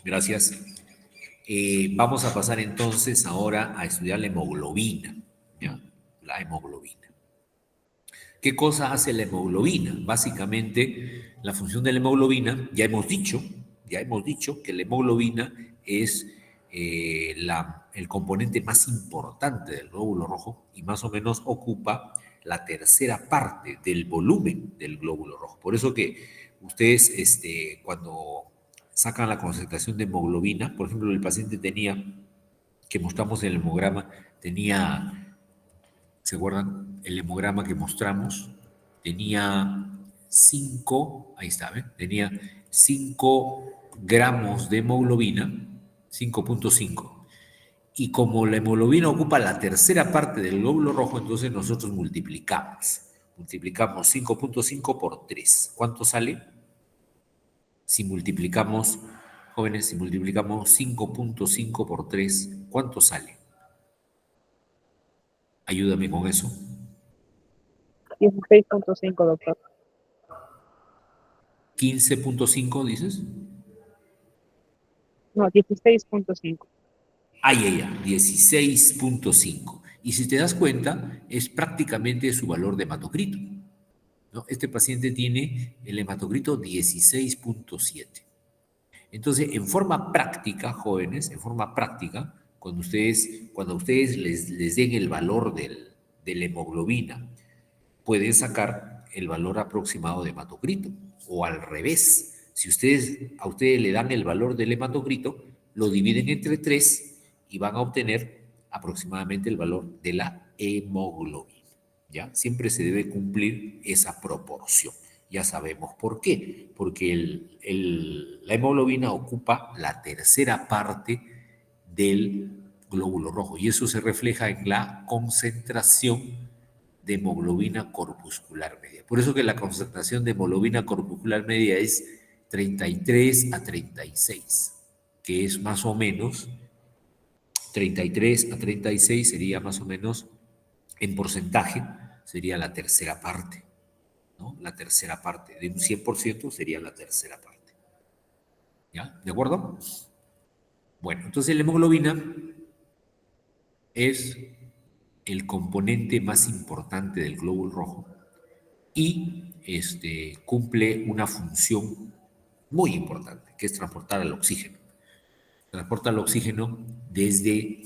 Speaker 1: Gracias. Vamos a pasar entonces ahora a estudiar la hemoglobina. ¿Ya? La hemoglobina. ¿Qué cosa hace la hemoglobina? Básicamente, la función de la hemoglobina, ya hemos dicho que la hemoglobina es el componente más importante del glóbulo rojo y más o menos ocupa la tercera parte del volumen del glóbulo rojo. Por eso que ustedes, cuando sacan la concentración de hemoglobina, por ejemplo, el paciente que mostramos en el hemograma, ¿se acuerdan? El hemograma que mostramos tenía 5, ahí está, ¿ven? Tenía 5 gramos de hemoglobina, 5.5. Y como la hemoglobina ocupa la tercera parte del glóbulo rojo, entonces nosotros multiplicamos. Multiplicamos 5.5 por 3. ¿Cuánto sale? Si multiplicamos, jóvenes, si multiplicamos 5.5 por 3, ¿cuánto sale? Ayúdame con eso.
Speaker 6: 16.5, doctor.
Speaker 1: 15.5, dices.
Speaker 6: No, 16.5.
Speaker 1: Ay, 16.5. Y si te das cuenta, es prácticamente su valor de hematocrito, ¿no? Este paciente tiene el hematocrito 16.7. Entonces, en forma práctica, jóvenes, en forma práctica, cuando ustedes les den el valor de la hemoglobina, pueden sacar el valor aproximado de hematocrito, o al revés. Si a ustedes le dan el valor del hematocrito, lo dividen entre 3 y van a obtener aproximadamente el valor de la hemoglobina. ¿Ya? Siempre se debe cumplir esa proporción. Ya sabemos por qué. Porque la hemoglobina ocupa la tercera parte del glóbulo rojo y eso se refleja en la concentración de hemoglobina corpuscular media. Por eso que la concentración de hemoglobina corpuscular media es 33 a 36, que es más o menos 33 a 36 sería más o menos en porcentaje, sería la tercera parte, ¿no? La tercera parte de un 100% sería la tercera parte. ¿Ya? ¿De acuerdo? Bueno, entonces la hemoglobina es el componente más importante del glóbulo rojo y cumple una función muy importante, que es transportar el oxígeno. Transporta el oxígeno desde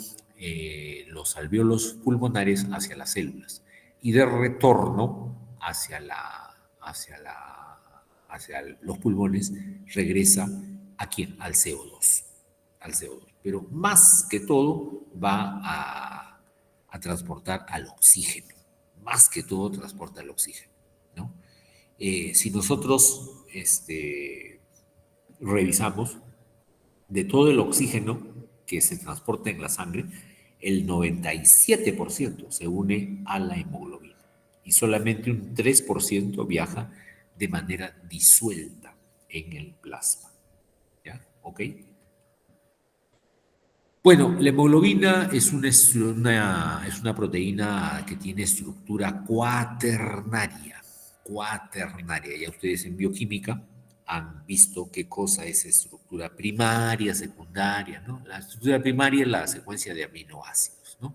Speaker 1: los alvéolos pulmonares hacia las células y de retorno hacia los pulmones regresa ¿a quién? Al CO2. Al CO2. Pero más que todo va a transportar al oxígeno. Más que todo transporta el oxígeno, ¿no? Si nosotros revisamos, de todo el oxígeno que se transporta en la sangre, el 97% se une a la hemoglobina y solamente un 3% viaja de manera disuelta en el plasma. ¿Ya? ¿Ok? Bueno, la hemoglobina es una proteína que tiene estructura cuaternaria. Cuaternaria. Ya ustedes en bioquímica han visto qué cosa es estructura primaria, secundaria, ¿no? La estructura primaria es la secuencia de aminoácidos, ¿no?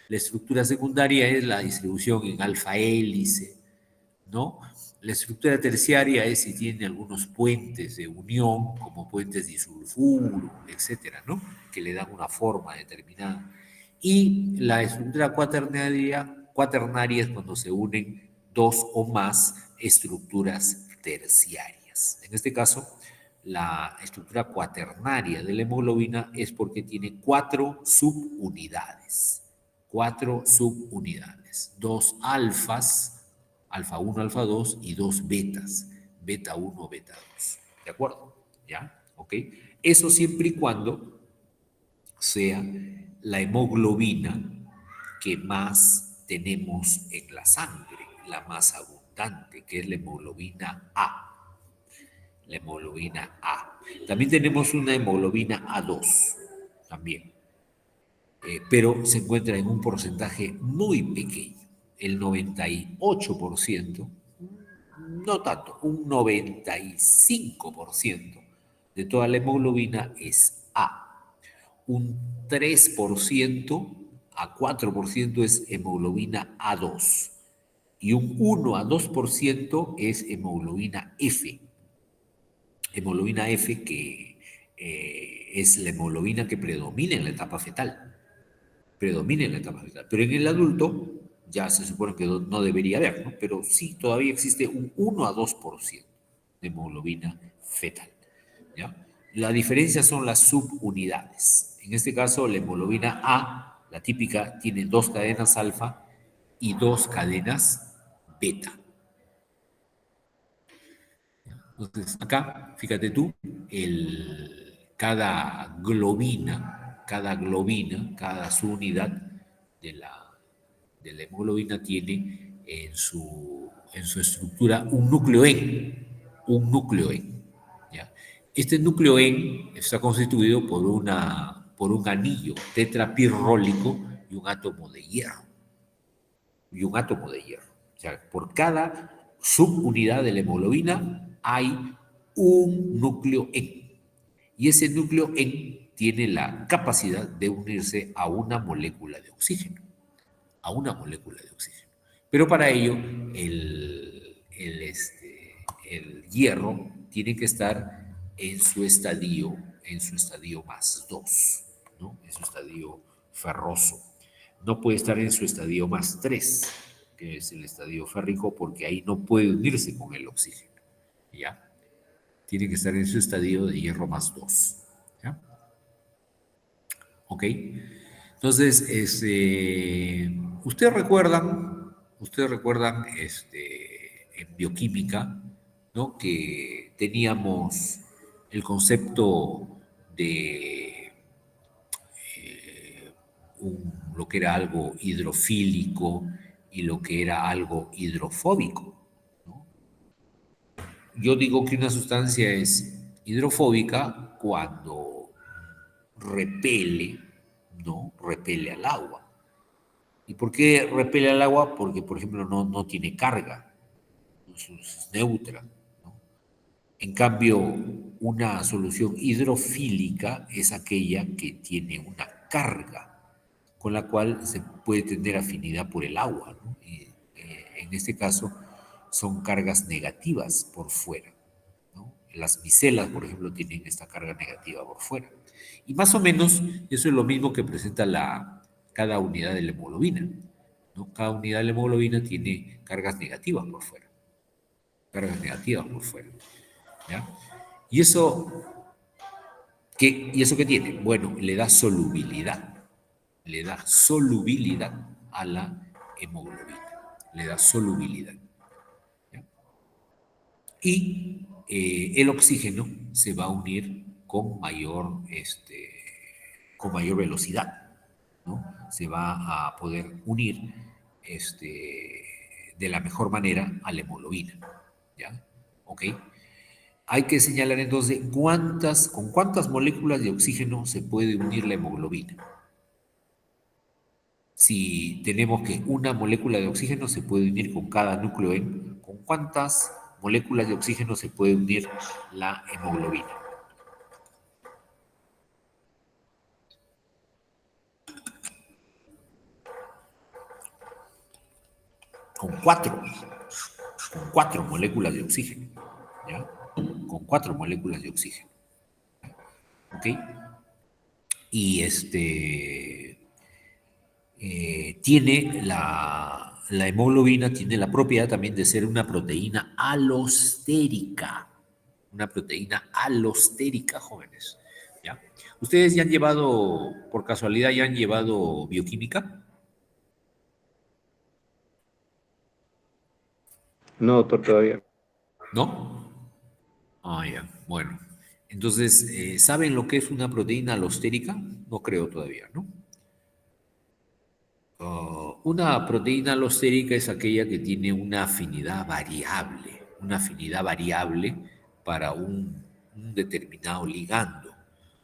Speaker 1: La estructura secundaria es la distribución en alfa hélice, ¿no? La estructura terciaria es si tiene algunos puentes de unión, como puentes disulfuro, etcétera, ¿no? Que le dan una forma determinada. Y la estructura cuaternaria es cuando se unen dos o más estructuras terciarias. En este caso, la estructura cuaternaria de la hemoglobina es porque tiene 4 subunidades. 4 subunidades. 2 alfas, alfa 1, alfa 2 y 2 betas, beta 1, beta 2. ¿De acuerdo? ¿Ya? ¿Ok? Eso siempre y cuando sea la hemoglobina que más tenemos en la sangre, la más abundante, que es la hemoglobina A. La hemoglobina A. También tenemos una hemoglobina A2, también. Pero se encuentra en un porcentaje muy pequeño. El 98%, no tanto, un 95% de toda la hemoglobina es A. Un 3% a 4% es hemoglobina A2 y un 1 a 2% es hemoglobina F. Hemoglobina F que es la hemoglobina que predomina en la etapa fetal. Predomina en la etapa fetal. Pero en el adulto ya se supone que no debería haber, ¿no? Pero sí, todavía existe un 1 a 2% de hemoglobina fetal, ¿ya? La diferencia son las subunidades. En este caso, la hemoglobina A, la típica, tiene 2 cadenas alfa y 2 cadenas beta. Entonces, acá, fíjate tú, cada globina, cada subunidad de la hemoglobina tiene en su estructura un núcleo N, ¿ya? Este núcleo N está constituido por un anillo tetrapirrólico y un átomo de hierro. O sea, por cada subunidad de la hemoglobina hay un núcleo N. Y ese núcleo N tiene la capacidad de unirse a una molécula de oxígeno. Pero para ello, el hierro tiene que estar en su estadio más 2, ¿no? En su estadio ferroso. No puede estar en su estadio más 3, que es el estadio férrico, porque ahí no puede unirse con el oxígeno, ¿ya? Tiene que estar en su estadio de hierro más 2, ¿ya? ¿Ok? Entonces, ustedes recuerdan en bioquímica, ¿no? Que teníamos el concepto de lo que era algo hidrofílico y lo que era algo hidrofóbico, ¿no? Yo digo que una sustancia es hidrofóbica cuando repele, ¿no? Repele al agua. ¿Y por qué repele al agua? Porque, por ejemplo, no tiene carga, es neutra, ¿no? En cambio, una solución hidrofílica es aquella que tiene una carga con la cual se puede tener afinidad por el agua, ¿no? En este caso, son cargas negativas por fuera, ¿no? Las micelas, por ejemplo, tienen esta carga negativa por fuera. Y más o menos eso es lo mismo que presenta cada unidad de la hemoglobina, ¿no? Cada unidad de la hemoglobina tiene cargas negativas por fuera. ¿Ya? ¿Y eso qué tiene? Bueno, le da solubilidad a la hemoglobina, le da solubilidad. ¿Ya? Y el oxígeno se va a unir con mayor velocidad, ¿no? Se va a poder unir de la mejor manera a la hemoglobina, ¿ya? ¿Ok? Hay que señalar entonces con cuántas moléculas de oxígeno se puede unir la hemoglobina. Si tenemos que una molécula de oxígeno se puede unir con cada núcleo M, ¿con cuántas moléculas de oxígeno se puede unir la hemoglobina? Con cuatro moléculas de oxígeno, ¿ya? Con 4 moléculas de oxígeno, ¿ok? Y tiene la hemoglobina tiene la propiedad también de ser una proteína alostérica. Una proteína alostérica, jóvenes. ¿Ya? ¿Ustedes ya han llevado, por casualidad, ya han llevado bioquímica?
Speaker 5: No, doctor, todavía.
Speaker 1: ¿No? Ah, ya. Bueno. Entonces, ¿saben lo que es una proteína alostérica? No creo todavía, ¿no? Una proteína alostérica es aquella que tiene una afinidad variable para un determinado ligando.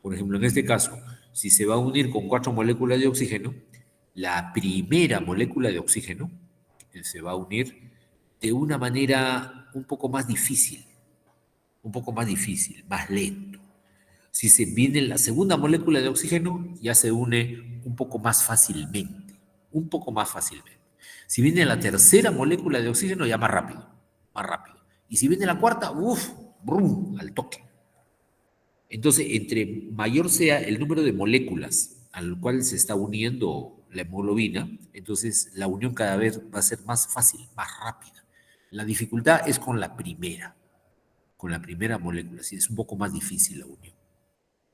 Speaker 1: Por ejemplo, en este caso, si se va a unir con 4 moléculas de oxígeno, la primera molécula de oxígeno se va a unir de una manera un poco más difícil, más lento. Si se viene la segunda molécula de oxígeno, ya se une un poco más fácilmente. Si viene la tercera molécula de oxígeno, ya más rápido, más rápido. Y si viene la cuarta, uff, brum, al toque. Entonces, entre mayor sea el número de moléculas al cual se está uniendo la hemoglobina, entonces la unión cada vez va a ser más fácil, más rápida. La dificultad es con la primera molécula, sí, es un poco más difícil la unión.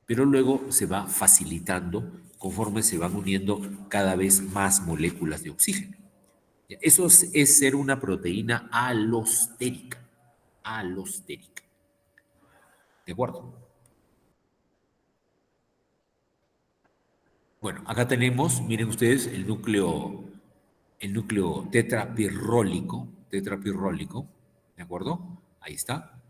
Speaker 1: Pero luego se va facilitando conforme se van uniendo cada vez más moléculas de oxígeno. Eso es ser una proteína alostérica. Alostérica. ¿De acuerdo? Bueno, acá tenemos, miren ustedes, el núcleo tetrapirrólico, ¿de acuerdo? Ahí está,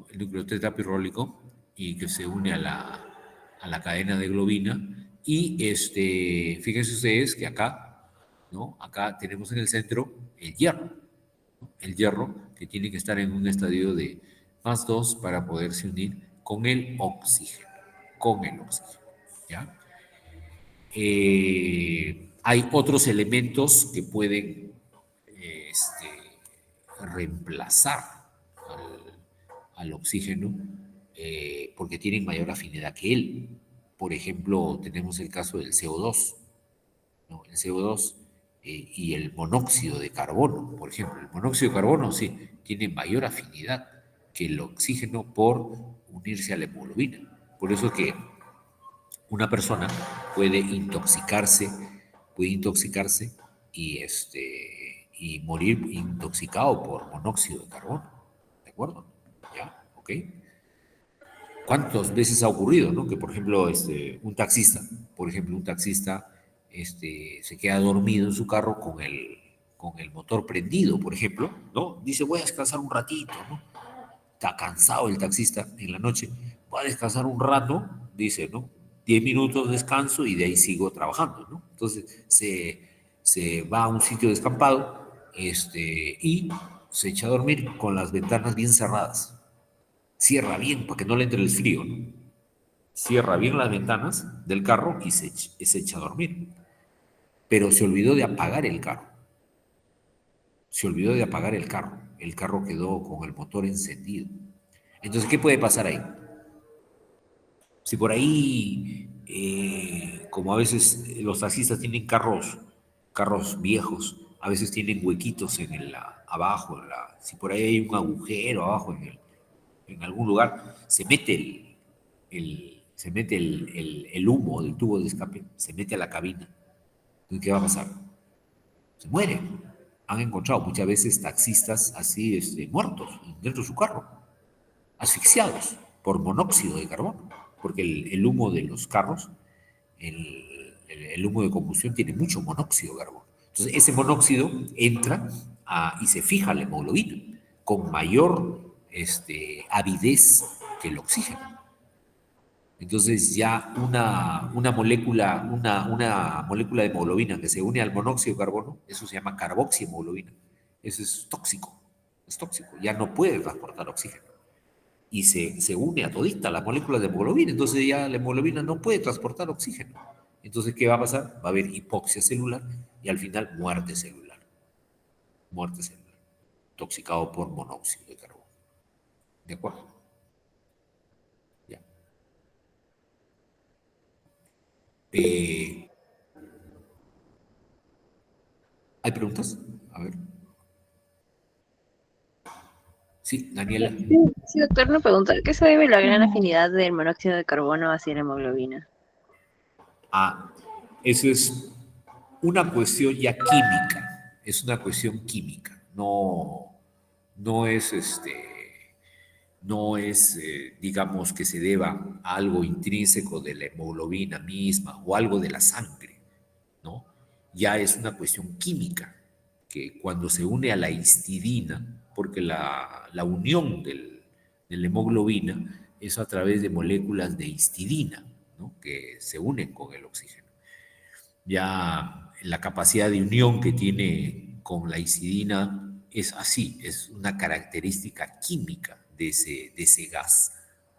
Speaker 1: el núcleo tetrapirrólico y que se une a la cadena de globina. Y fíjense ustedes que acá, ¿no? Acá tenemos en el centro el hierro, ¿no? El hierro que tiene que estar en un estadio de +2 para poderse unir con el oxígeno, ¿ya? Hay otros elementos que pueden reemplazar al oxígeno porque tienen mayor afinidad que él. Por ejemplo, tenemos el caso del CO2, ¿no? El CO2 y el monóxido de carbono, por ejemplo. El monóxido de carbono, sí, tiene mayor afinidad que el oxígeno por unirse a la hemoglobina. Por eso que una persona puede intoxicarse y morir intoxicado por monóxido de carbono. ¿De acuerdo? ¿Ya? ¿Ok? ¿Cuántas veces ha ocurrido, no? Que, por ejemplo, un taxista, se queda dormido en su carro con el motor prendido, por ejemplo, ¿no? Dice, voy a descansar un ratito, ¿no? Está cansado el taxista en la noche, voy a descansar un rato, dice, ¿no? 10 minutos de descanso y de ahí sigo trabajando, ¿no? Entonces se va a un sitio descampado y se echa a dormir con las ventanas bien cerradas. Cierra bien para que no le entre el frío, ¿no? Cierra bien las ventanas del carro y se echa a dormir. Pero se olvidó de apagar el carro. El carro quedó con el motor encendido. Entonces, ¿qué puede pasar ahí? Si por ahí, como a veces los taxistas tienen carros viejos, a veces tienen huequitos abajo, si por ahí hay un agujero abajo en algún lugar, se mete el humo del tubo de escape, se mete a la cabina. Entonces, ¿qué va a pasar? Se muere. Han encontrado muchas veces taxistas así muertos dentro de su carro. asfixiados por monóxido de carbono, porque el humo de los carros, el humo de combustión tiene mucho monóxido de carbono. Entonces, ese monóxido entra y se fija a la hemoglobina con mayor avidez que el oxígeno. Entonces ya una molécula de hemoglobina que se une al monóxido de carbono, eso se llama carboxihemoglobina. Eso es tóxico, ya no puede transportar oxígeno. Y se une a todita la molécula de hemoglobina, entonces ya la hemoglobina no puede transportar oxígeno. Entonces, ¿qué va a pasar? Va a haber hipoxia celular y al final muerte celular. Muerte celular, intoxicado por monóxido de carbono. ¿De acuerdo? Ya. ¿Hay preguntas? A ver. Sí, Daniela.
Speaker 2: Sí, doctor, una pregunta. ¿Qué se debe a la gran afinidad del monóxido de carbono hacia la hemoglobina?
Speaker 1: Eso es una cuestión ya química. Es una cuestión química. No es digamos, que se deba a algo intrínseco de la hemoglobina misma o algo de la sangre, ¿no? Ya es una cuestión química, que cuando se une a la histidina, porque la unión de la hemoglobina es a través de moléculas de histidina, ¿no? Que se unen con el oxígeno. Ya la capacidad de unión que tiene con la histidina es así, es una característica química de ese gas,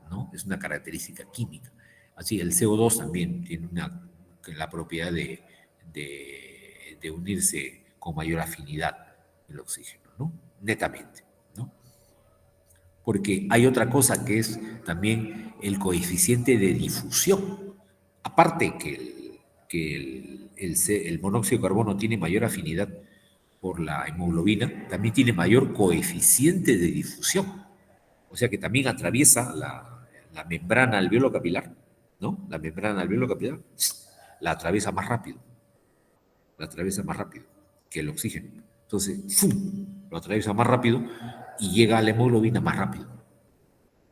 Speaker 1: ¿no? Es una característica química. Así, el CO2 también tiene la propiedad de unirse con mayor afinidad el oxígeno, ¿no? Netamente, ¿no? Porque hay otra cosa que es también el coeficiente de difusión. Aparte que el monóxido de carbono tiene mayor afinidad por la hemoglobina, también tiene mayor coeficiente de difusión. O sea que también atraviesa la membrana alveolo capilar, ¿no? La membrana alveolo capilar la atraviesa más rápido. La atraviesa más rápido que el oxígeno. Entonces, ¡fum!, lo atraviesa más rápido y llega a la hemoglobina más rápido.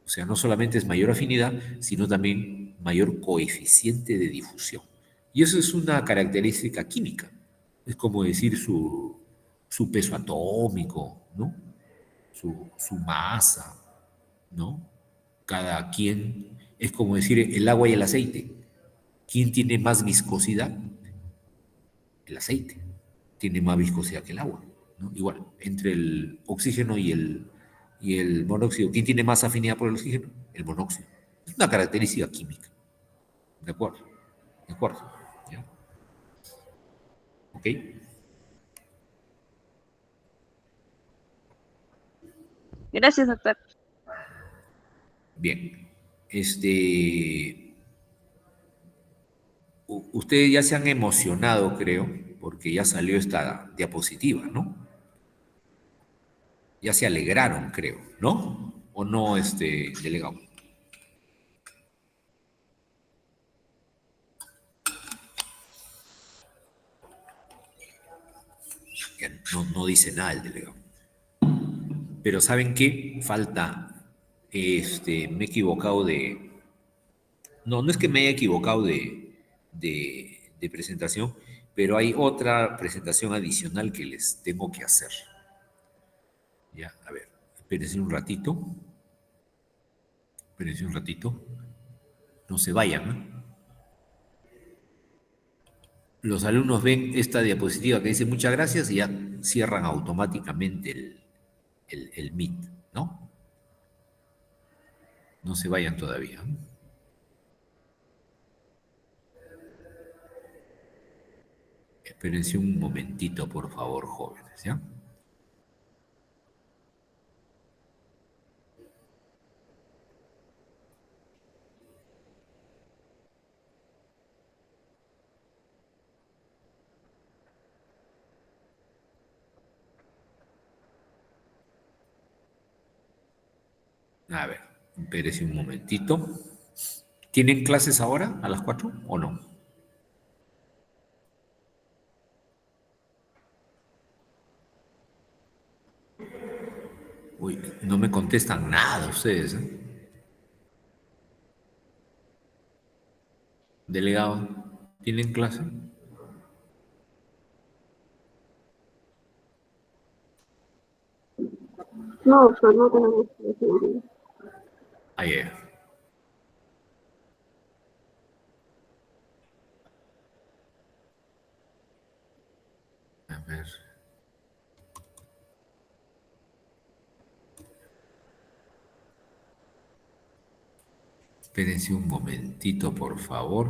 Speaker 1: O sea, no solamente es mayor afinidad, sino también mayor coeficiente de difusión. Y eso es una característica química. Es como decir su peso atómico, ¿no? Su masa, ¿no? Cada quien, es como decir el agua y el aceite. ¿Quién tiene más viscosidad? El aceite tiene más viscosidad que el agua, ¿no? Igual, entre el oxígeno y el monóxido, ¿quién tiene más afinidad por el oxígeno? El monóxido. Es una característica química. ¿De acuerdo? ¿De acuerdo? ¿Ya? ¿Ok?
Speaker 2: Gracias, doctor.
Speaker 1: Bien. Ustedes ya se han emocionado, creo, porque ya salió esta diapositiva, ¿no? Ya se alegraron, creo, ¿no? ¿O no, delegado? Ya no dice nada el delegado. Pero ¿saben qué? Falta, me he equivocado de... No es que me haya equivocado de presentación, pero hay otra presentación adicional que les tengo que hacer. Ya, a ver, espérense un ratito. Espérense un ratito. No se vayan, ¿no? Los alumnos ven esta diapositiva que dice muchas gracias y ya cierran automáticamente el Meet, ¿no? No se vayan todavía, ¿no? Espérense un momentito, por favor, jóvenes, ¿ya? A ver, espérense un momentito. ¿Tienen clases ahora a las 4 o no? Uy, no me contestan nada ustedes, ¿eh? Delegado, ¿tienen clase?
Speaker 4: No, pero no tenemos que
Speaker 1: Ayer. A ver. Espérense un momentito, por favor.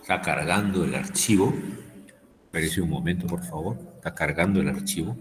Speaker 1: Está cargando el archivo. Espérese un momento, por favor. Está cargando el archivo.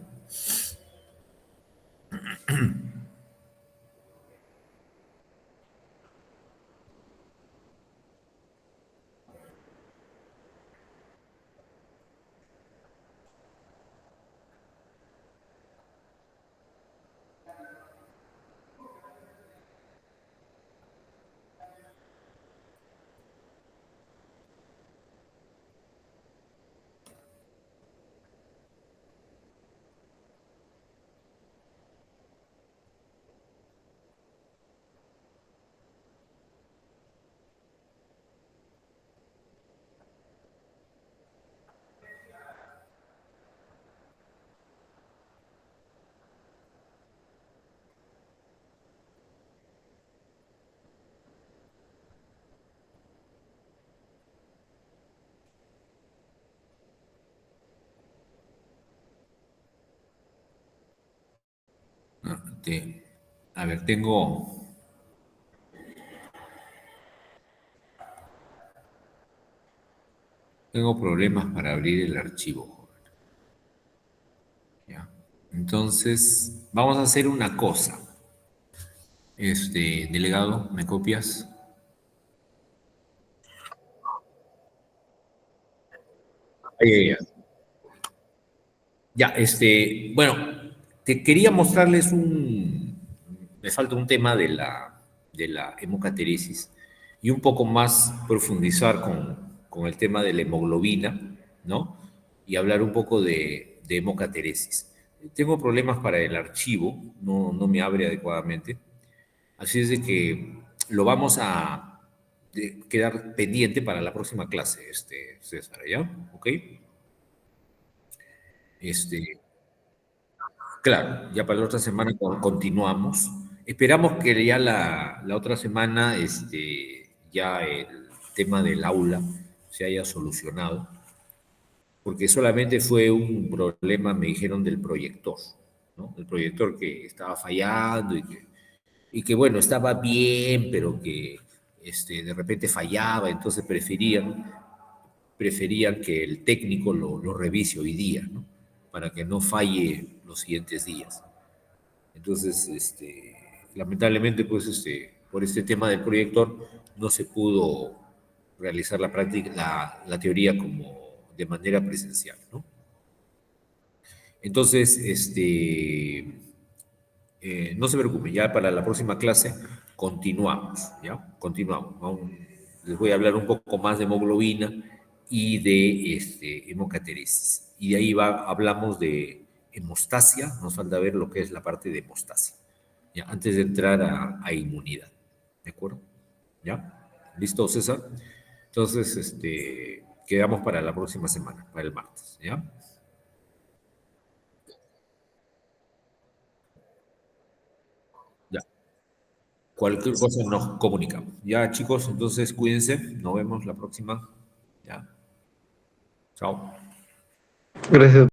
Speaker 1: Ah, a ver, tengo problemas para abrir el archivo, joven. ¿Ya? Entonces, vamos a hacer una cosa. Delegado, ¿me copias? Ya, ya. Ya, bueno, te quería mostrarles me falta un tema de la hemocateresis y un poco más profundizar con el tema de la hemoglobina, ¿no? Y hablar un poco de hemocateresis. Tengo problemas para el archivo, no me abre adecuadamente, así es de que lo vamos a quedar pendiente para la próxima clase, César, ¿ya? ¿Ok? Este, Claro, ya para la otra semana continuamos. Esperamos que ya la otra semana ya el tema del aula se haya solucionado, porque solamente fue un problema, me dijeron, del proyector, ¿no? El proyector que estaba fallando y que bueno, estaba bien, pero que de repente fallaba, entonces preferían que el técnico lo revise hoy día, ¿no? Para que no falle los siguientes días. Entonces, lamentablemente, pues, por este tema del proyector, no se pudo realizar la práctica, la teoría como de manera presencial, ¿no? Entonces, No se preocupen, ya para la próxima clase continuamos, ¿ya? Continuamos. Les voy a hablar un poco más de hemoglobina y de hemocateresis. Y de ahí hablamos de hemostasia, nos falta ver lo que es la parte de hemostasia, ¿ya? Antes de entrar a inmunidad, ¿de acuerdo? ¿Ya? ¿Listo, César? Entonces, quedamos para la próxima semana, para el martes, ¿ya? Ya. Cualquier cosa nos comunicamos. Ya, chicos, entonces cuídense. Nos vemos la próxima. Ya. Chao.
Speaker 5: Gracias.